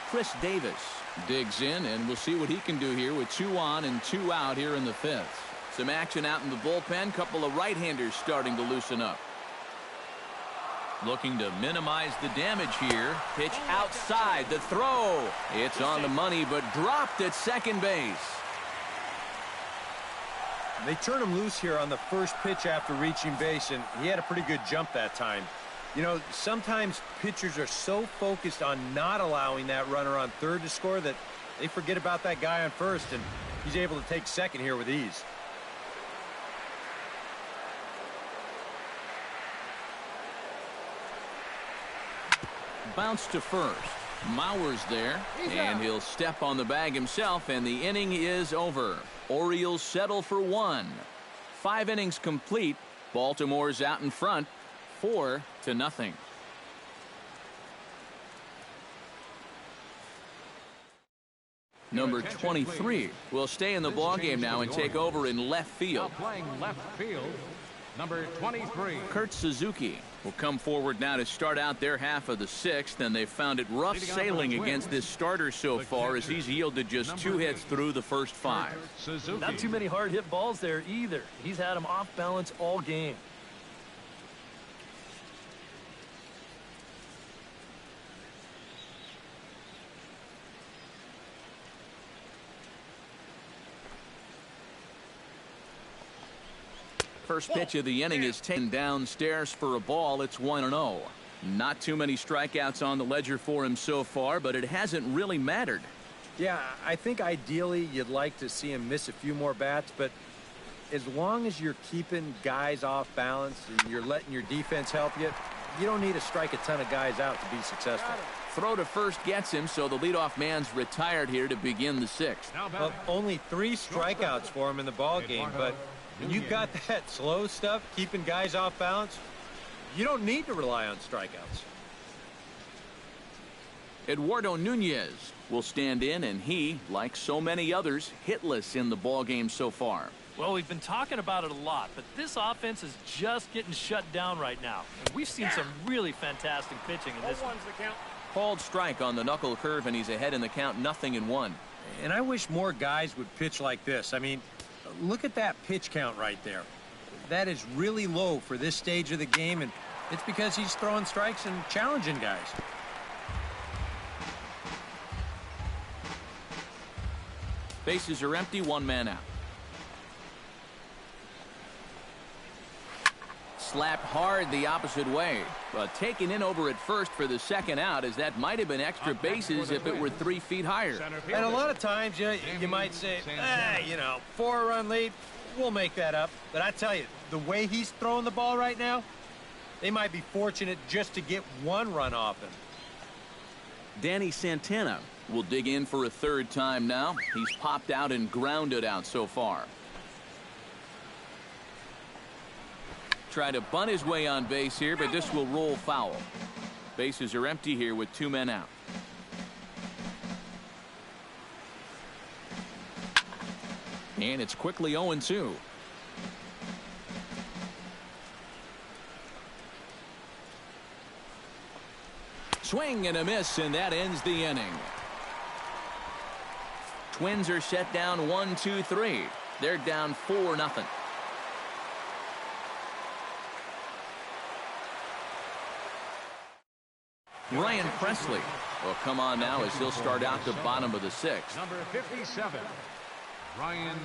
Chris Davis digs in, and we'll see what he can do here with 2 on and 2 out here in the 5th. Some action out in the bullpen. Couple of right-handers starting to loosen up. Looking to minimize the damage here. Pitch outside. The throw. It's on the money, but dropped at second base. They turned him loose here on the first pitch after reaching base, and he had a pretty good jump that time. You know, sometimes pitchers are so focused on not allowing that runner on third to score that they forget about that guy on first, and he's able to take second here with ease. Bounce to first. Mauer's there, and he'll step on the bag himself, and the inning is over. Orioles settle for 1. 5 innings complete. Baltimore's out in front, 4-0. Number 23 will stay in the ballgame now and take over in left field. Now playing left field, number 23. Kurt Suzuki will come forward now to start out their half of the 6th, and they've found it rough sailing against this starter so far as he's yielded just 2 hits through the first 5. Not too many hard hit balls there either. He's had them off balance all game. First pitch of the inning is taken downstairs for a ball. It's 1-0. Not too many strikeouts on the ledger for him so far, but it hasn't really mattered. Yeah, I think ideally you'd like to see him miss a few more bats, but as long as you're keeping guys off balance and you're letting your defense help you, you don't need to strike a ton of guys out to be successful. Throw to first gets him, so the leadoff man's retired here to begin the 6th. Well, only 3 strikeouts for him in the ball game, but when you got that slow stuff, keeping guys off balance, you don't need to rely on strikeouts. Eduardo Nunez will stand in, and he, like so many others, hitless in the ballgame so far. Well, we've been talking about it a lot, but this offense is just getting shut down right now. And we've seen some really fantastic pitching in this one. Called strike on the knuckle curve, and he's ahead in the count, 0-1. And I wish more guys would pitch like this. I mean, look at that pitch count right there. That is really low for this stage of the game, and it's because he's throwing strikes and challenging guys. Bases are empty, 1 man out. slapped hard the opposite way. But taken in over at first for the second out, as that might have been extra bases if it were 3 feet higher. And a lot of times you might say, you know, 4-run lead, we'll make that up. But I tell you, the way he's throwing the ball right now, they might be fortunate just to get 1 run off him. Danny Santana will dig in for a 3rd time now. He's popped out and grounded out so far. Try to bunt his way on base here, but this will roll foul. Bases are empty here with 2 men out. And it's quickly 0-2. Swing and a miss, and that ends the inning. Twins are set down 1-2-3. They're down 4-0. Ryan Presley will come on now as he'll start out the bottom of the 6th. Number 57, Ryan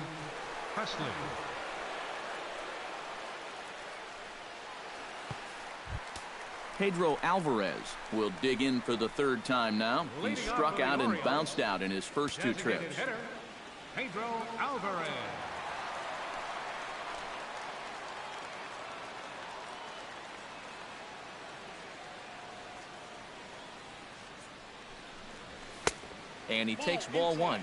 Presley. Pedro Alvarez will dig in for the 3rd time now. He struck out and bounced out in his first 2 trips. Hitter, Pedro Alvarez. And he takes ball 1.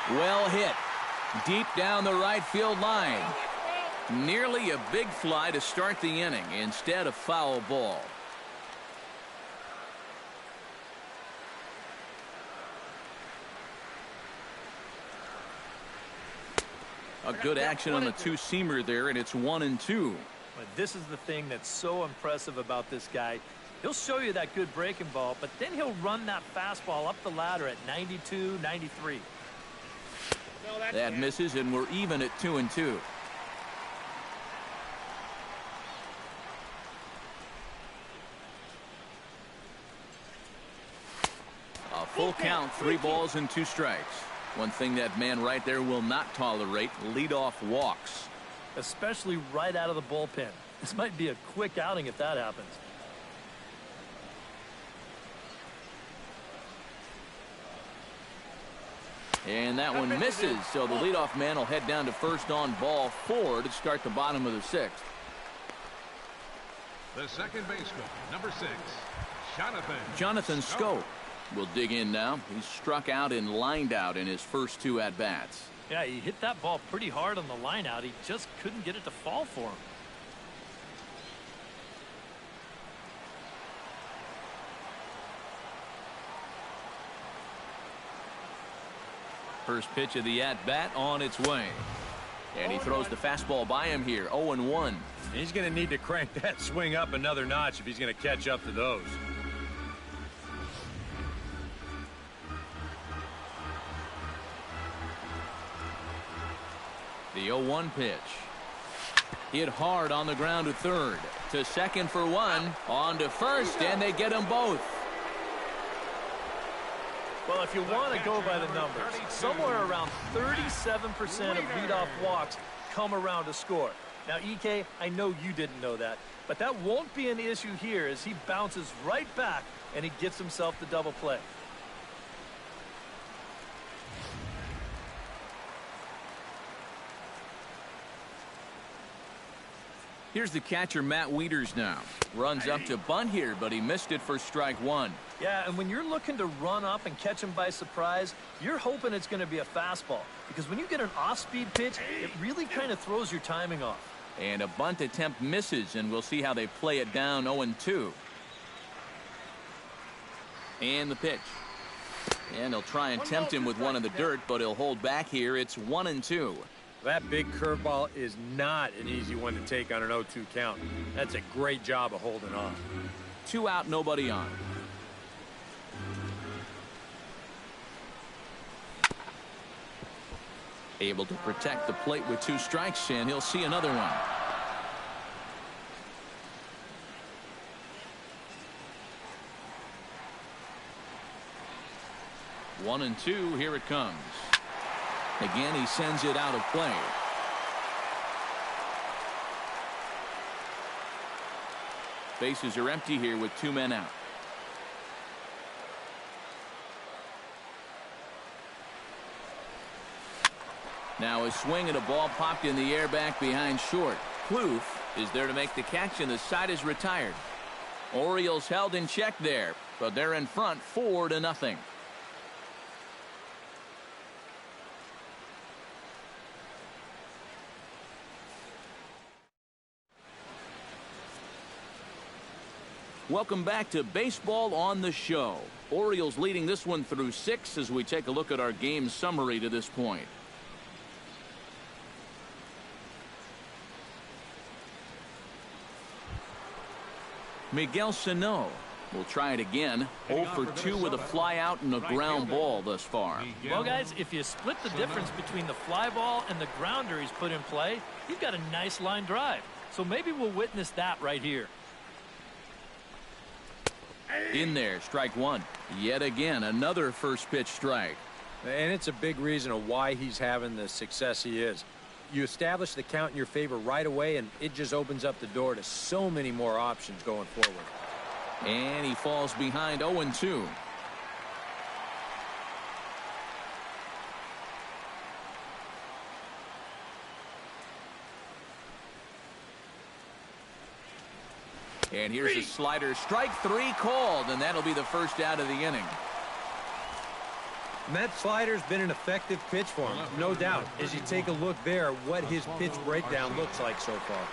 Well hit. Deep down the right field line. Nearly a big fly to start the inning. Instead, a foul ball. A good action on the 2-seamer there, and it's 1-2. But this is the thing that's so impressive about this guy. He'll show you that good breaking ball, but then he'll run that fastball up the ladder at 92, 93. That misses, and we're even at 2-2. A full count, 3 balls and 2 strikes. One thing that man right there will not tolerate, leadoff walks. Especially right out of the bullpen. This might be a quick outing if that happens. And that one misses, so the leadoff man will head down to first on ball 4 to start the bottom of the 6th. The second baseman, number 6, Jonathan Schoop will dig in now. He's struck out and lined out in his first 2 at-bats. Yeah, he hit that ball pretty hard on the line out. He just couldn't get it to fall for him. First pitch of the at-bat on its way. And he throws the fastball by him here, 0-1. He's going to need to crank that swing up another notch if he's going to catch up to those. The 0-1 pitch. Hit hard on the ground to third. To second for 1. On to first, and they get them both. Well, if you want to go by the numbers, somewhere around 37% of leadoff walks come around to score. Now, EK, I know you didn't know that, but that won't be an issue here as he bounces right back and he gets himself the double play. Here's the catcher, Matt Wieters now. Runs up to bunt here, but he missed it for strike 1. Yeah, and when you're looking to run up and catch him by surprise, you're hoping it's going to be a fastball. Because when you get an off-speed pitch, it really kind of throws your timing off. And a bunt attempt misses, and we'll see how they play it down 0-2. And the pitch. And they'll try and tempt him with one in the dirt, but he'll hold back here. It's 1-2. That big curveball is not an easy one to take on an 0-2 count. That's a great job of holding off. 2 out, nobody on. Able to protect the plate with 2 strikes, and he'll see another one. One and 2, here it comes. Again, he sends it out of play. Bases are empty here with 2 men out. Now a swing and a ball popped in the air back behind short. Kloof is there to make the catch, and the side is retired. Orioles held in check there, but they're in front 4-0. Welcome back to Baseball on the Show. Orioles leading this one through 6 as we take a look at our game summary to this point. Miguel Sano will try it again. 0 for 2 with a fly out and a ground ball thus far. Well, guys, if you split the difference between the fly ball and the grounder he's put in play, you've got a nice line drive. So maybe we'll witness that right here. In there, strike 1. Yet again, another first pitch strike. And it's a big reason of why he's having the success he is. You establish the count in your favor right away, and it just opens up the door to so many more options going forward. And he falls behind 0-2. And here's a slider. Strike 3 called, and that'll be the first out of the inning. And that slider's been an effective pitch for him, no doubt. As you take a look there, what his pitch breakdown looks like so far.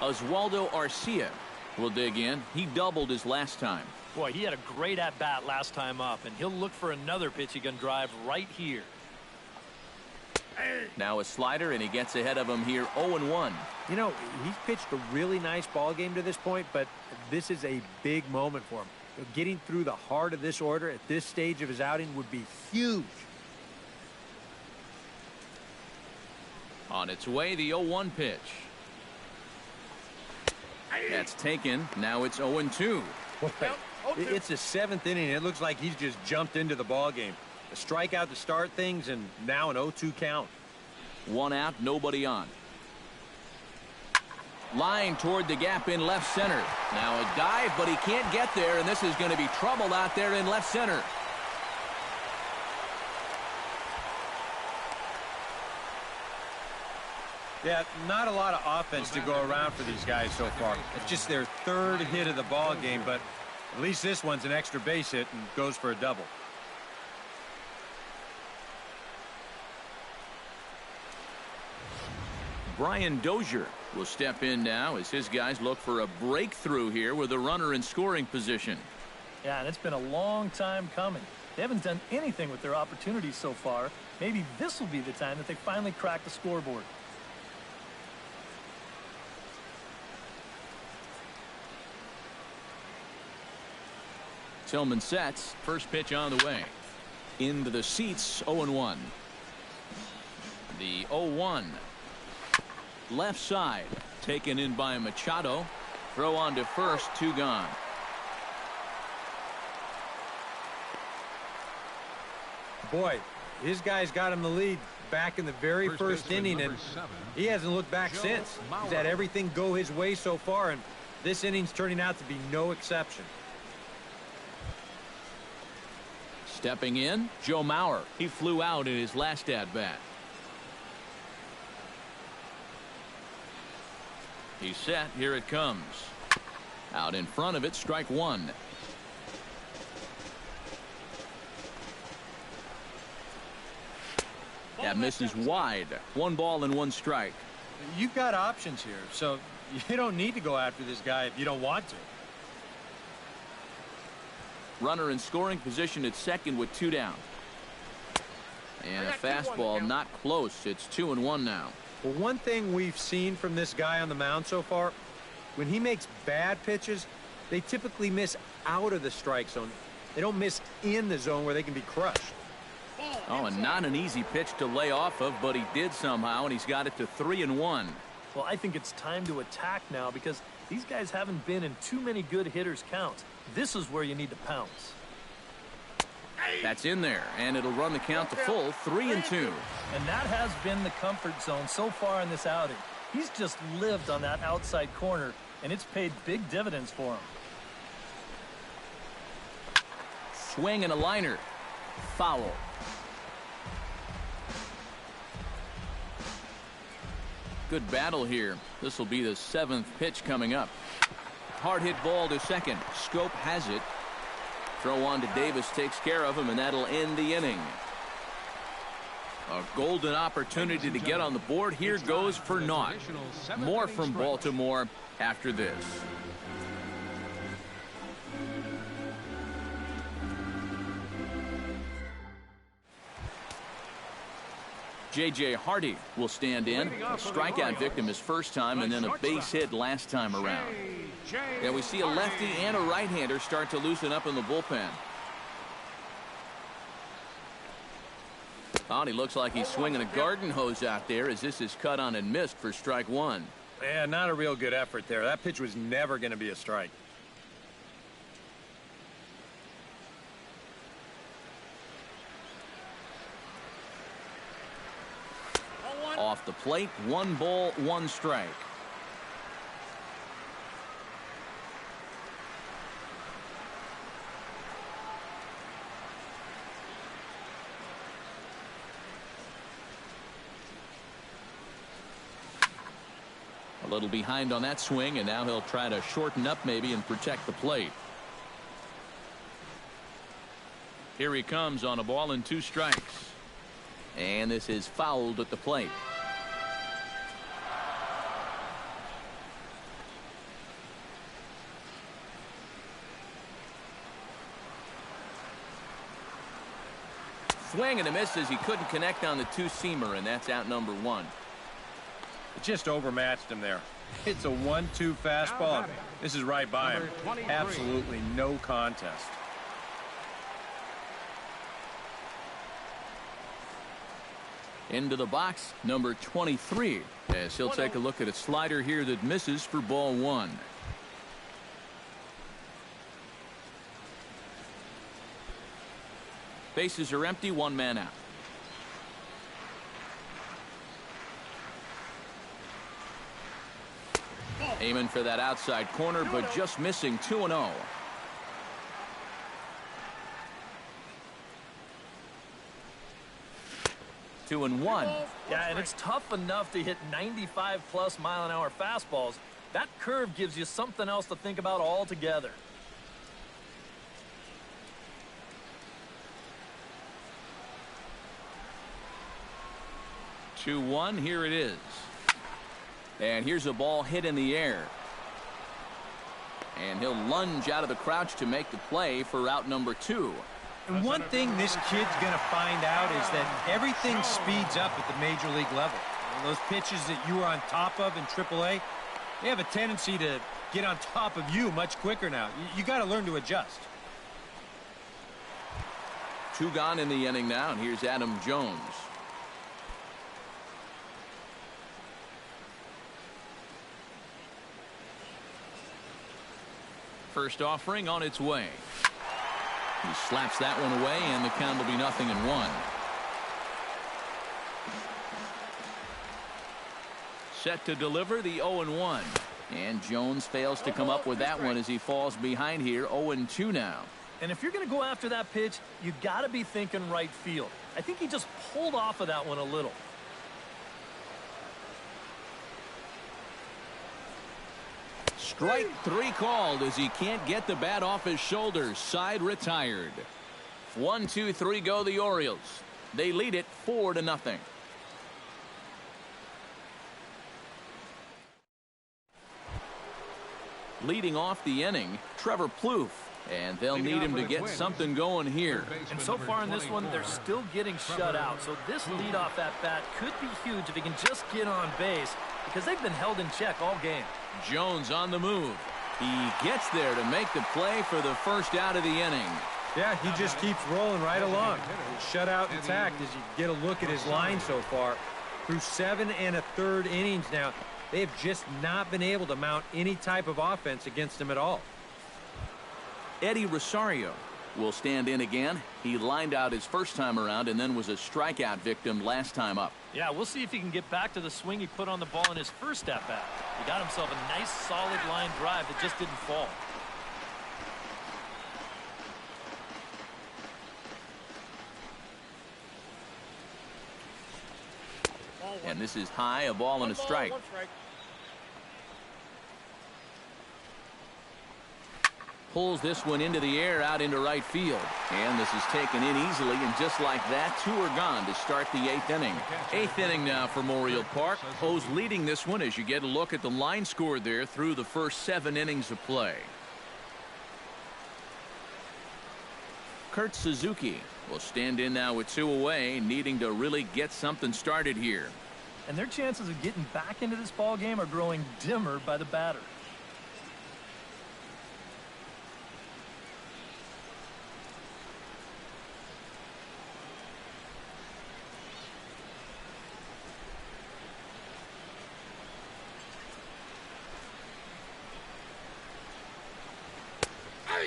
Oswaldo Arcia will dig in. He doubled his last time. Boy, he had a great at-bat last time up, and he'll look for another pitch he can drive right here. Now a slider, and he gets ahead of him here 0-1. You know, he's pitched a really nice ball game to this point, but this is a big moment for him. Getting through the heart of this order at this stage of his outing would be huge. On its way, the 0-1 pitch. That's taken. Now it's 0-2. It's the 7th inning. It looks like he's just jumped into the ball game. A strikeout to start things, and now an 0-2 count. 1 out, nobody on. Line toward the gap in left center. Now a dive, but he can't get there, and this is going to be trouble out there in left center. Yeah, not a lot of offense to go around for these guys so far. It's just their 3rd hit of the ball game, but at least this one's an extra base hit and goes for a double. Brian Dozier will step in now as his guys look for a breakthrough here with a runner in scoring position. Yeah, and it's been a long time coming. They haven't done anything with their opportunities so far. Maybe this will be the time that they finally crack the scoreboard. Tillman sets. First pitch on the way. Into the seats, 0-1. The 0-1. Left side. Taken in by Machado. Throw on to first. 2 gone. Boy, his guys got him the lead back in the very first inning, and he hasn't looked back since. He's had everything go his way so far, and this inning's turning out to be no exception. Stepping in, Joe Mauer. He flew out in his last at-bat. He's set. Here it comes. Out in front of it, strike 1. That misses wide. 1 ball and 1 strike. You've got options here, so you don't need to go after this guy if you don't want to. Runner in scoring position at second with 2 down. And a fastball not close. It's 2-1 now. Well, one thing we've seen from this guy on the mound so far, when he makes bad pitches, they typically miss out of the strike zone. They don't miss in the zone where they can be crushed. Oh, and not an easy pitch to lay off of, but he did somehow, and he's got it to 3-1. Well, I think it's time to attack now because these guys haven't been in too many good hitters' counts. This is where you need to pounce. That's in there, and it'll run the count to full, 3-2. And that has been the comfort zone so far in this outing. He's just lived on that outside corner, and it's paid big dividends for him. Swing and a liner. Foul. Good battle here. This will be the 7th pitch coming up. Hard hit ball to second. Scope has it. Throw on to Davis takes care of him, and that'll end the inning. A golden opportunity to get on the board. Here goes for naught. More from Baltimore after this. J.J. Hardy will stand in. A strikeout victim his first time, and then a base hit last time around. Yeah, we see a lefty and a right-hander start to loosen up in the bullpen. Oh, and he looks like he's swinging a garden hose out there as this is cut on and missed for strike one. Yeah, not a real good effort there. That pitch was never going to be a strike. Off the plate, 1 ball, 1 strike. A little behind on that swing, and now he'll try to shorten up maybe and protect the plate. Here he comes on a ball and 2 strikes. And this is fouled at the plate. Swing and a miss as he couldn't connect on the 2-seamer, and that's out number 1. It just overmatched him there. It's a 1-2 fastball. This is right by him. Absolutely no contest. Into the box, number 23, as he'll take a look at a slider here that misses for ball 1. Bases are empty, 1 man out. Aiming for that outside corner, but just missing. 2-0. Two and one. Yeah, and it's tough enough to hit 95+ mile-an-hour fastballs. That curve gives you something else to think about altogether. 2-1. Here it is. And here's a ball hit in the air. And he'll lunge out of the crouch to make the play for out number 2. And one thing this kid's going to find out is that everything speeds up at the major league level. Those pitches that you were on top of in AAA, they have a tendency to get on top of you much quicker now. You got to learn to adjust. 2 gone in the inning now, and here's Adam Jones. First offering on its way. He slaps that one away, and the count will be 0-1. Set to deliver the 0-1. And Jones fails to come up with that one as he falls behind here. 0-2 now. And if you're going to go after that pitch, you got to be thinking right field. I think he just pulled off of that one a little. Strike 3 called as he can't get the bat off his shoulders. Side retired. 1-2-3 go the Orioles. They lead it 4-0. Leading off the inning, Trevor Plouffe. And they'll need him to get something going here. And so far in this one, they're still getting shut out. So this leadoff at bat could be huge if he can just get on base, because they've been held in check all game. Jones on the move. He gets there to make the play for the first out of the inning. Yeah, he just keeps rolling right along. Shutout intact as you get a look at his line so far. Through 7 1/3 innings now, they have just not been able to mount any type of offense against him at all. Eddie Rosario will stand in again. He lined out his first time around and then was a strikeout victim last time up. Yeah, we'll see if he can get back to the swing he put on the ball in his first at-bat. He got himself a nice, solid line drive that just didn't fall. And this is high, a ball and a strike. Pulls this one into the air out into right field. And this is taken in easily, and just like that, 2 are gone to start the 8th inning. 8th inning now for Memorial Park. O's leading this one as you get a look at the line score there through the first 7 innings of play. Kurt Suzuki will stand in now with 2 away, needing to really get something started here. And their chances of getting back into this ball game are growing dimmer by the batter.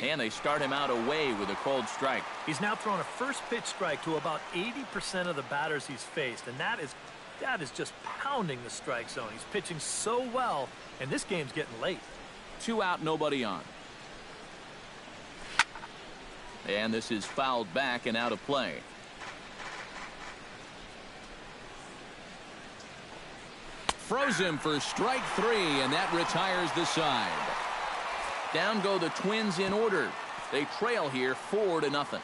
And they start him out away with a cold strike. He's now thrown a first pitch strike to about 80% of the batters he's faced, and that is just pounding the strike zone. He's pitching so well, and this game's getting late. 2 out, nobody on. And this is fouled back and out of play. Froze him for strike 3, and that retires the side. Down go the Twins in order. They trail here 4-0.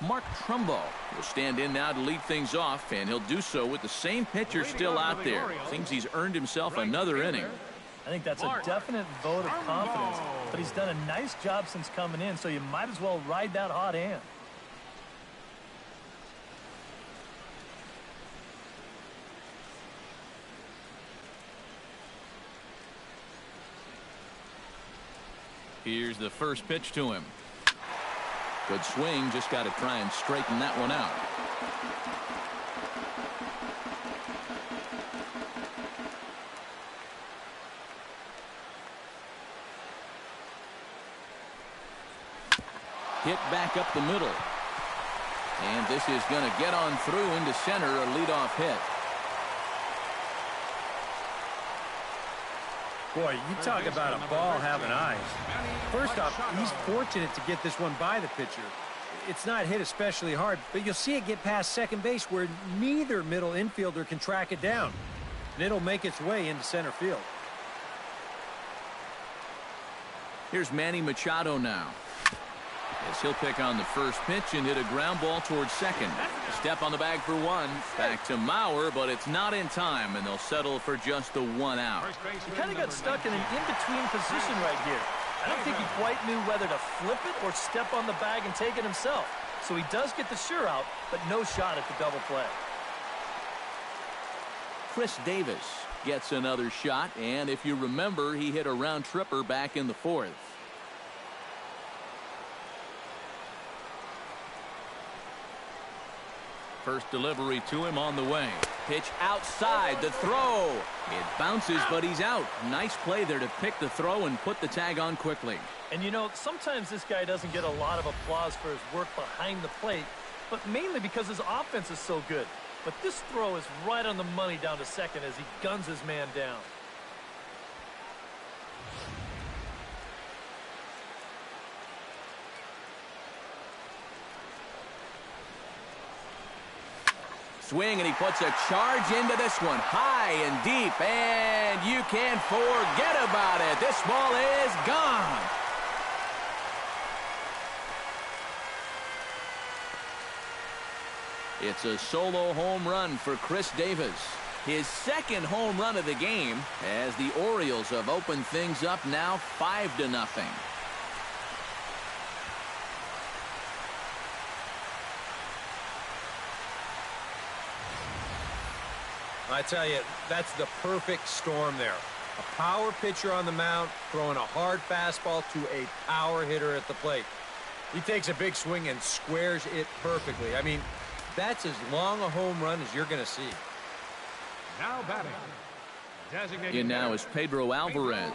Mark Trumbo will stand in now to lead things off, and he'll do so with the same pitcher still out there. Seems he's earned himself another inning. I think that's a definite vote of confidence, but he's done a nice job since coming in, so you might as well ride that hot hand. Here's the first pitch to him. Good swing, just got to try and straighten that one out. Hit back up the middle. And this is going to get on through into center, a leadoff hit. Boy, you talk about a ball having eyes. First off, he's fortunate to get this one by the pitcher. It's not hit especially hard, but you'll see it get past second base where neither middle infielder can track it down. And it'll make its way into center field. Here's Manny Machado now. As he'll pick on the first pitch and hit a ground ball towards second. Step on the bag for 1. Back to Mauer, but it's not in time, and they'll settle for just the 1 out. He kind of got stuck in an in-between position right here. I don't think he quite knew whether to flip it or step on the bag and take it himself. So he does get the sure out, but no shot at the double play. Chris Davis gets another shot, and if you remember, he hit a round tripper back in the 4th. First delivery to him on the way. Pitch outside, the throw. It bounces, but he's out. Nice play there to pick the throw and put the tag on quickly. And you know, sometimes this guy doesn't get a lot of applause for his work behind the plate, but mainly because his offense is so good. But this throw is right on the money down to second as he guns his man down. Swing, and he puts a charge into this one. High and deep, and you can't forget about it. This ball is gone. It's a solo home run for Chris Davis. His second home run of the game as the Orioles have opened things up now 5-0. I tell you, that's the perfect storm there. A power pitcher on the mound throwing a hard fastball to a power hitter at the plate. He takes a big swing and squares it perfectly. I mean, that's as long a home run as you're going to see. Now batting. In now is Pedro Alvarez.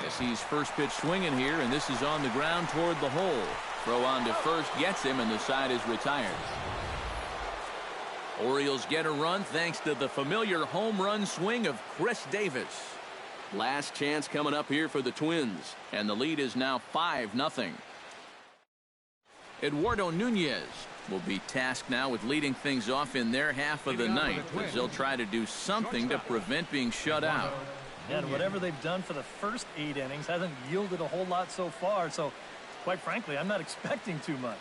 As he's first pitch swinging here, and this is on the ground toward the hole. Throw on to first gets him, and the side is retired. Orioles get a run thanks to the familiar home run swing of Chris Davis. Last chance coming up here for the Twins, and the lead is now 5-0. Eduardo Nunez will be tasked now with leading things off in their half of the ninth, as they'll try to do something to prevent being shut out. Yeah, and whatever they've done for the first 8 innings hasn't yielded a whole lot so far, so quite frankly, I'm not expecting too much.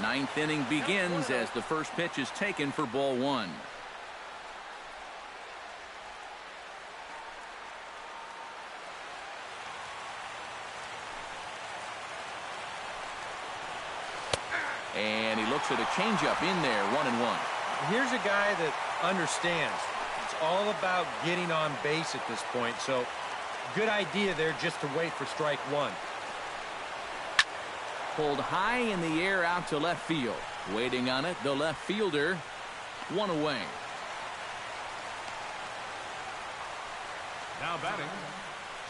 Ninth inning begins as the first pitch is taken for ball 1. And he looks at a changeup in there, 1-1. Here's a guy that understands. It's all about getting on base at this point, so good idea there just to wait for strike 1. Pulled high in the air out to left field. Waiting on it, the left fielder. 1 away. Now batting.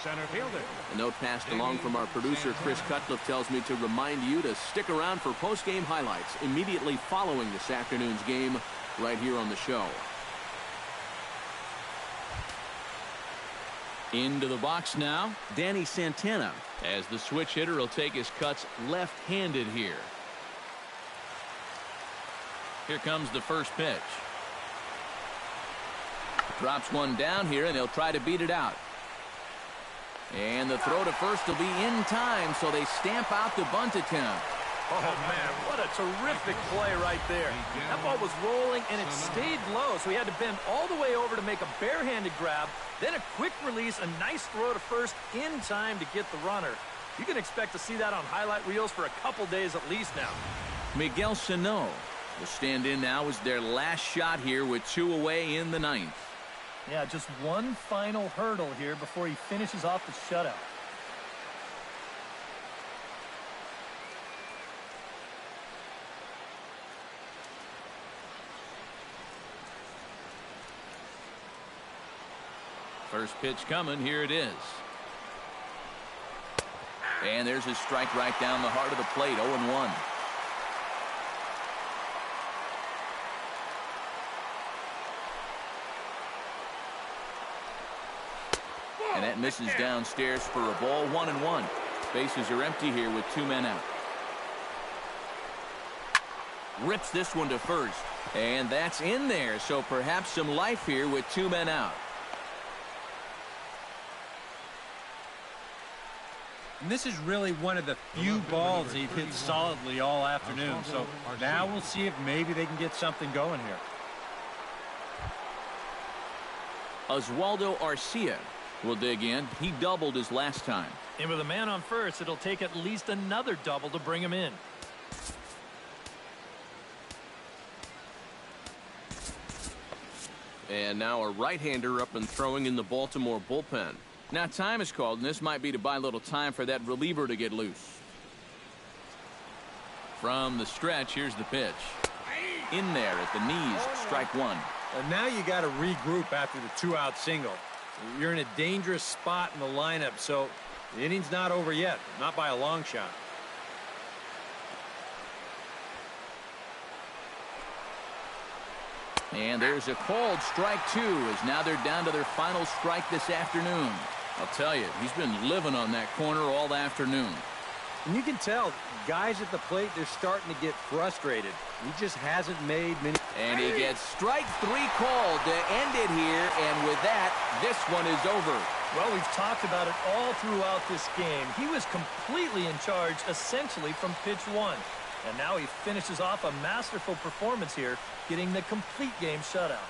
Center fielder. A note passed along from our producer Chris Cutcliffe tells me to remind you to stick around for post-game highlights immediately following this afternoon's game right here on the show. Into the box now, Danny Santana, as the switch hitter will take his cuts left-handed here. Here comes the first pitch. Drops one down here, and they'll try to beat it out. And the throw to first will be in time, so they stamp out the bunt attempt. Oh, man, what a terrific play right there. That ball was rolling, and it stayed low, so he had to bend all the way over to make a barehanded grab, then a quick release, a nice throw to first in time to get the runner. You can expect to see that on highlight reels for a couple days at least now. Miguel Sano will stand in now as their last shot here with 2 away in the ninth. Yeah, just one final hurdle here before he finishes off the shutout. First pitch coming. Here it is. And there's his strike right down the heart of the plate. 0-1. And that misses downstairs for a ball. 1-1. Bases are empty here with 2 men out. Rips this one to first. And that's in there. So perhaps some life here with 2 men out. And this is really one of the few balls he's hit solidly all afternoon. So now we'll see if maybe they can get something going here. Oswaldo Arcia will dig in. He doubled his last time. And with a man on first, it'll take at least another double to bring him in. And now a right-hander up and throwing in the Baltimore bullpen. Now time is called, and this might be to buy a little time for that reliever to get loose. From the stretch, here's the pitch. In there at the knees, strike 1. And now you got to regroup after the 2-out single. You're in a dangerous spot in the lineup, so the inning's not over yet, not by a long shot. And there's a called strike 2, as now they're down to their final strike this afternoon. I'll tell you, he's been living on that corner all afternoon. And you can tell, guys at the plate, they're starting to get frustrated. He just hasn't made many. And he gets strike 3 called to end it here, and with that, this one is over. Well, we've talked about it all throughout this game. He was completely in charge, essentially, from pitch 1. And now he finishes off a masterful performance here, getting the complete game shutout.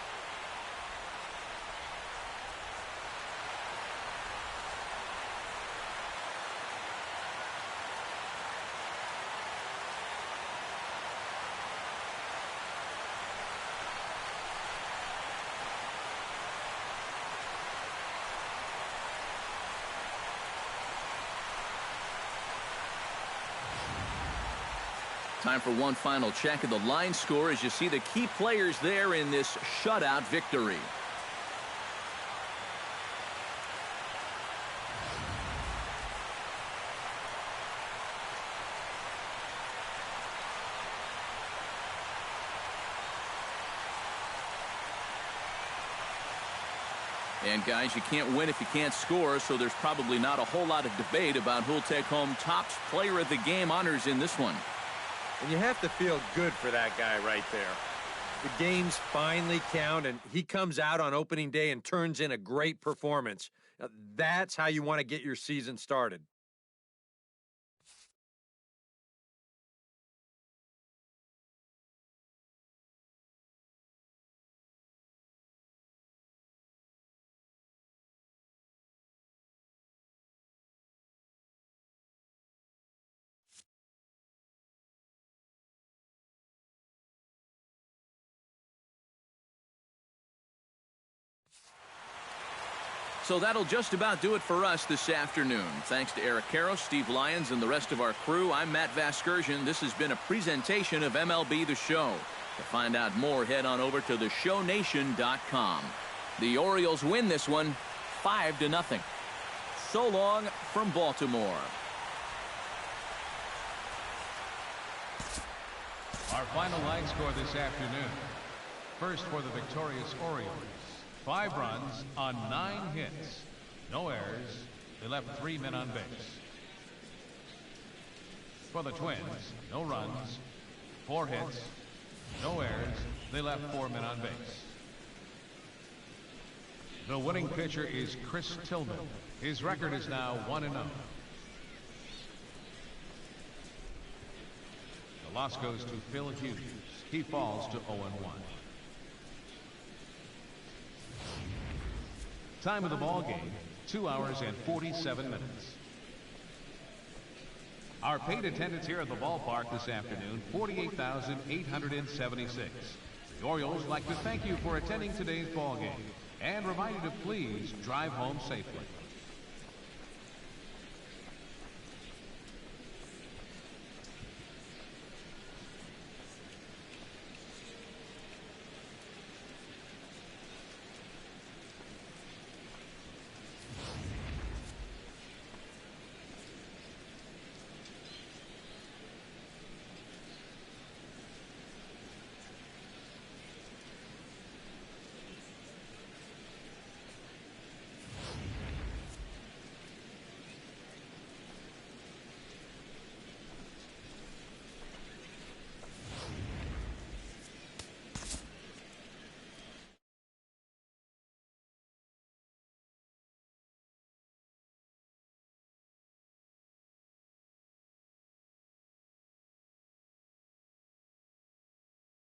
Time for one final check of the line score as you see the key players there in this shutout victory. And guys, you can't win if you can't score, so there's probably not a whole lot of debate about who'll take home top player of the game honors in this one. And you have to feel good for that guy right there. The games finally count, and he comes out on opening day and turns in a great performance. Now, that's how you want to get your season started. So that'll just about do it for us this afternoon. Thanks to Eric Karros, Steve Lyons, and the rest of our crew. I'm Matt Vasgersian. This has been a presentation of MLB The Show. To find out more, head on over to theshownation.com. The Orioles win this one 5-0. So long from Baltimore. Our final line score this afternoon. First for the victorious Orioles. 5 runs on 9 hits. No errors. They left 3 men on base. For the Twins, no runs, 4 hits, no errors. They left 4 men on base. The winning pitcher is Chris Tillman. His record is now 1-0. The loss goes to Phil Hughes. He falls to 0-1. Time of the ball game, 2 hours and 47 minutes. Our paid attendance here at the ballpark this afternoon, 48,876. The Orioles like to thank you for attending today's ball game and remind you to please drive home safely.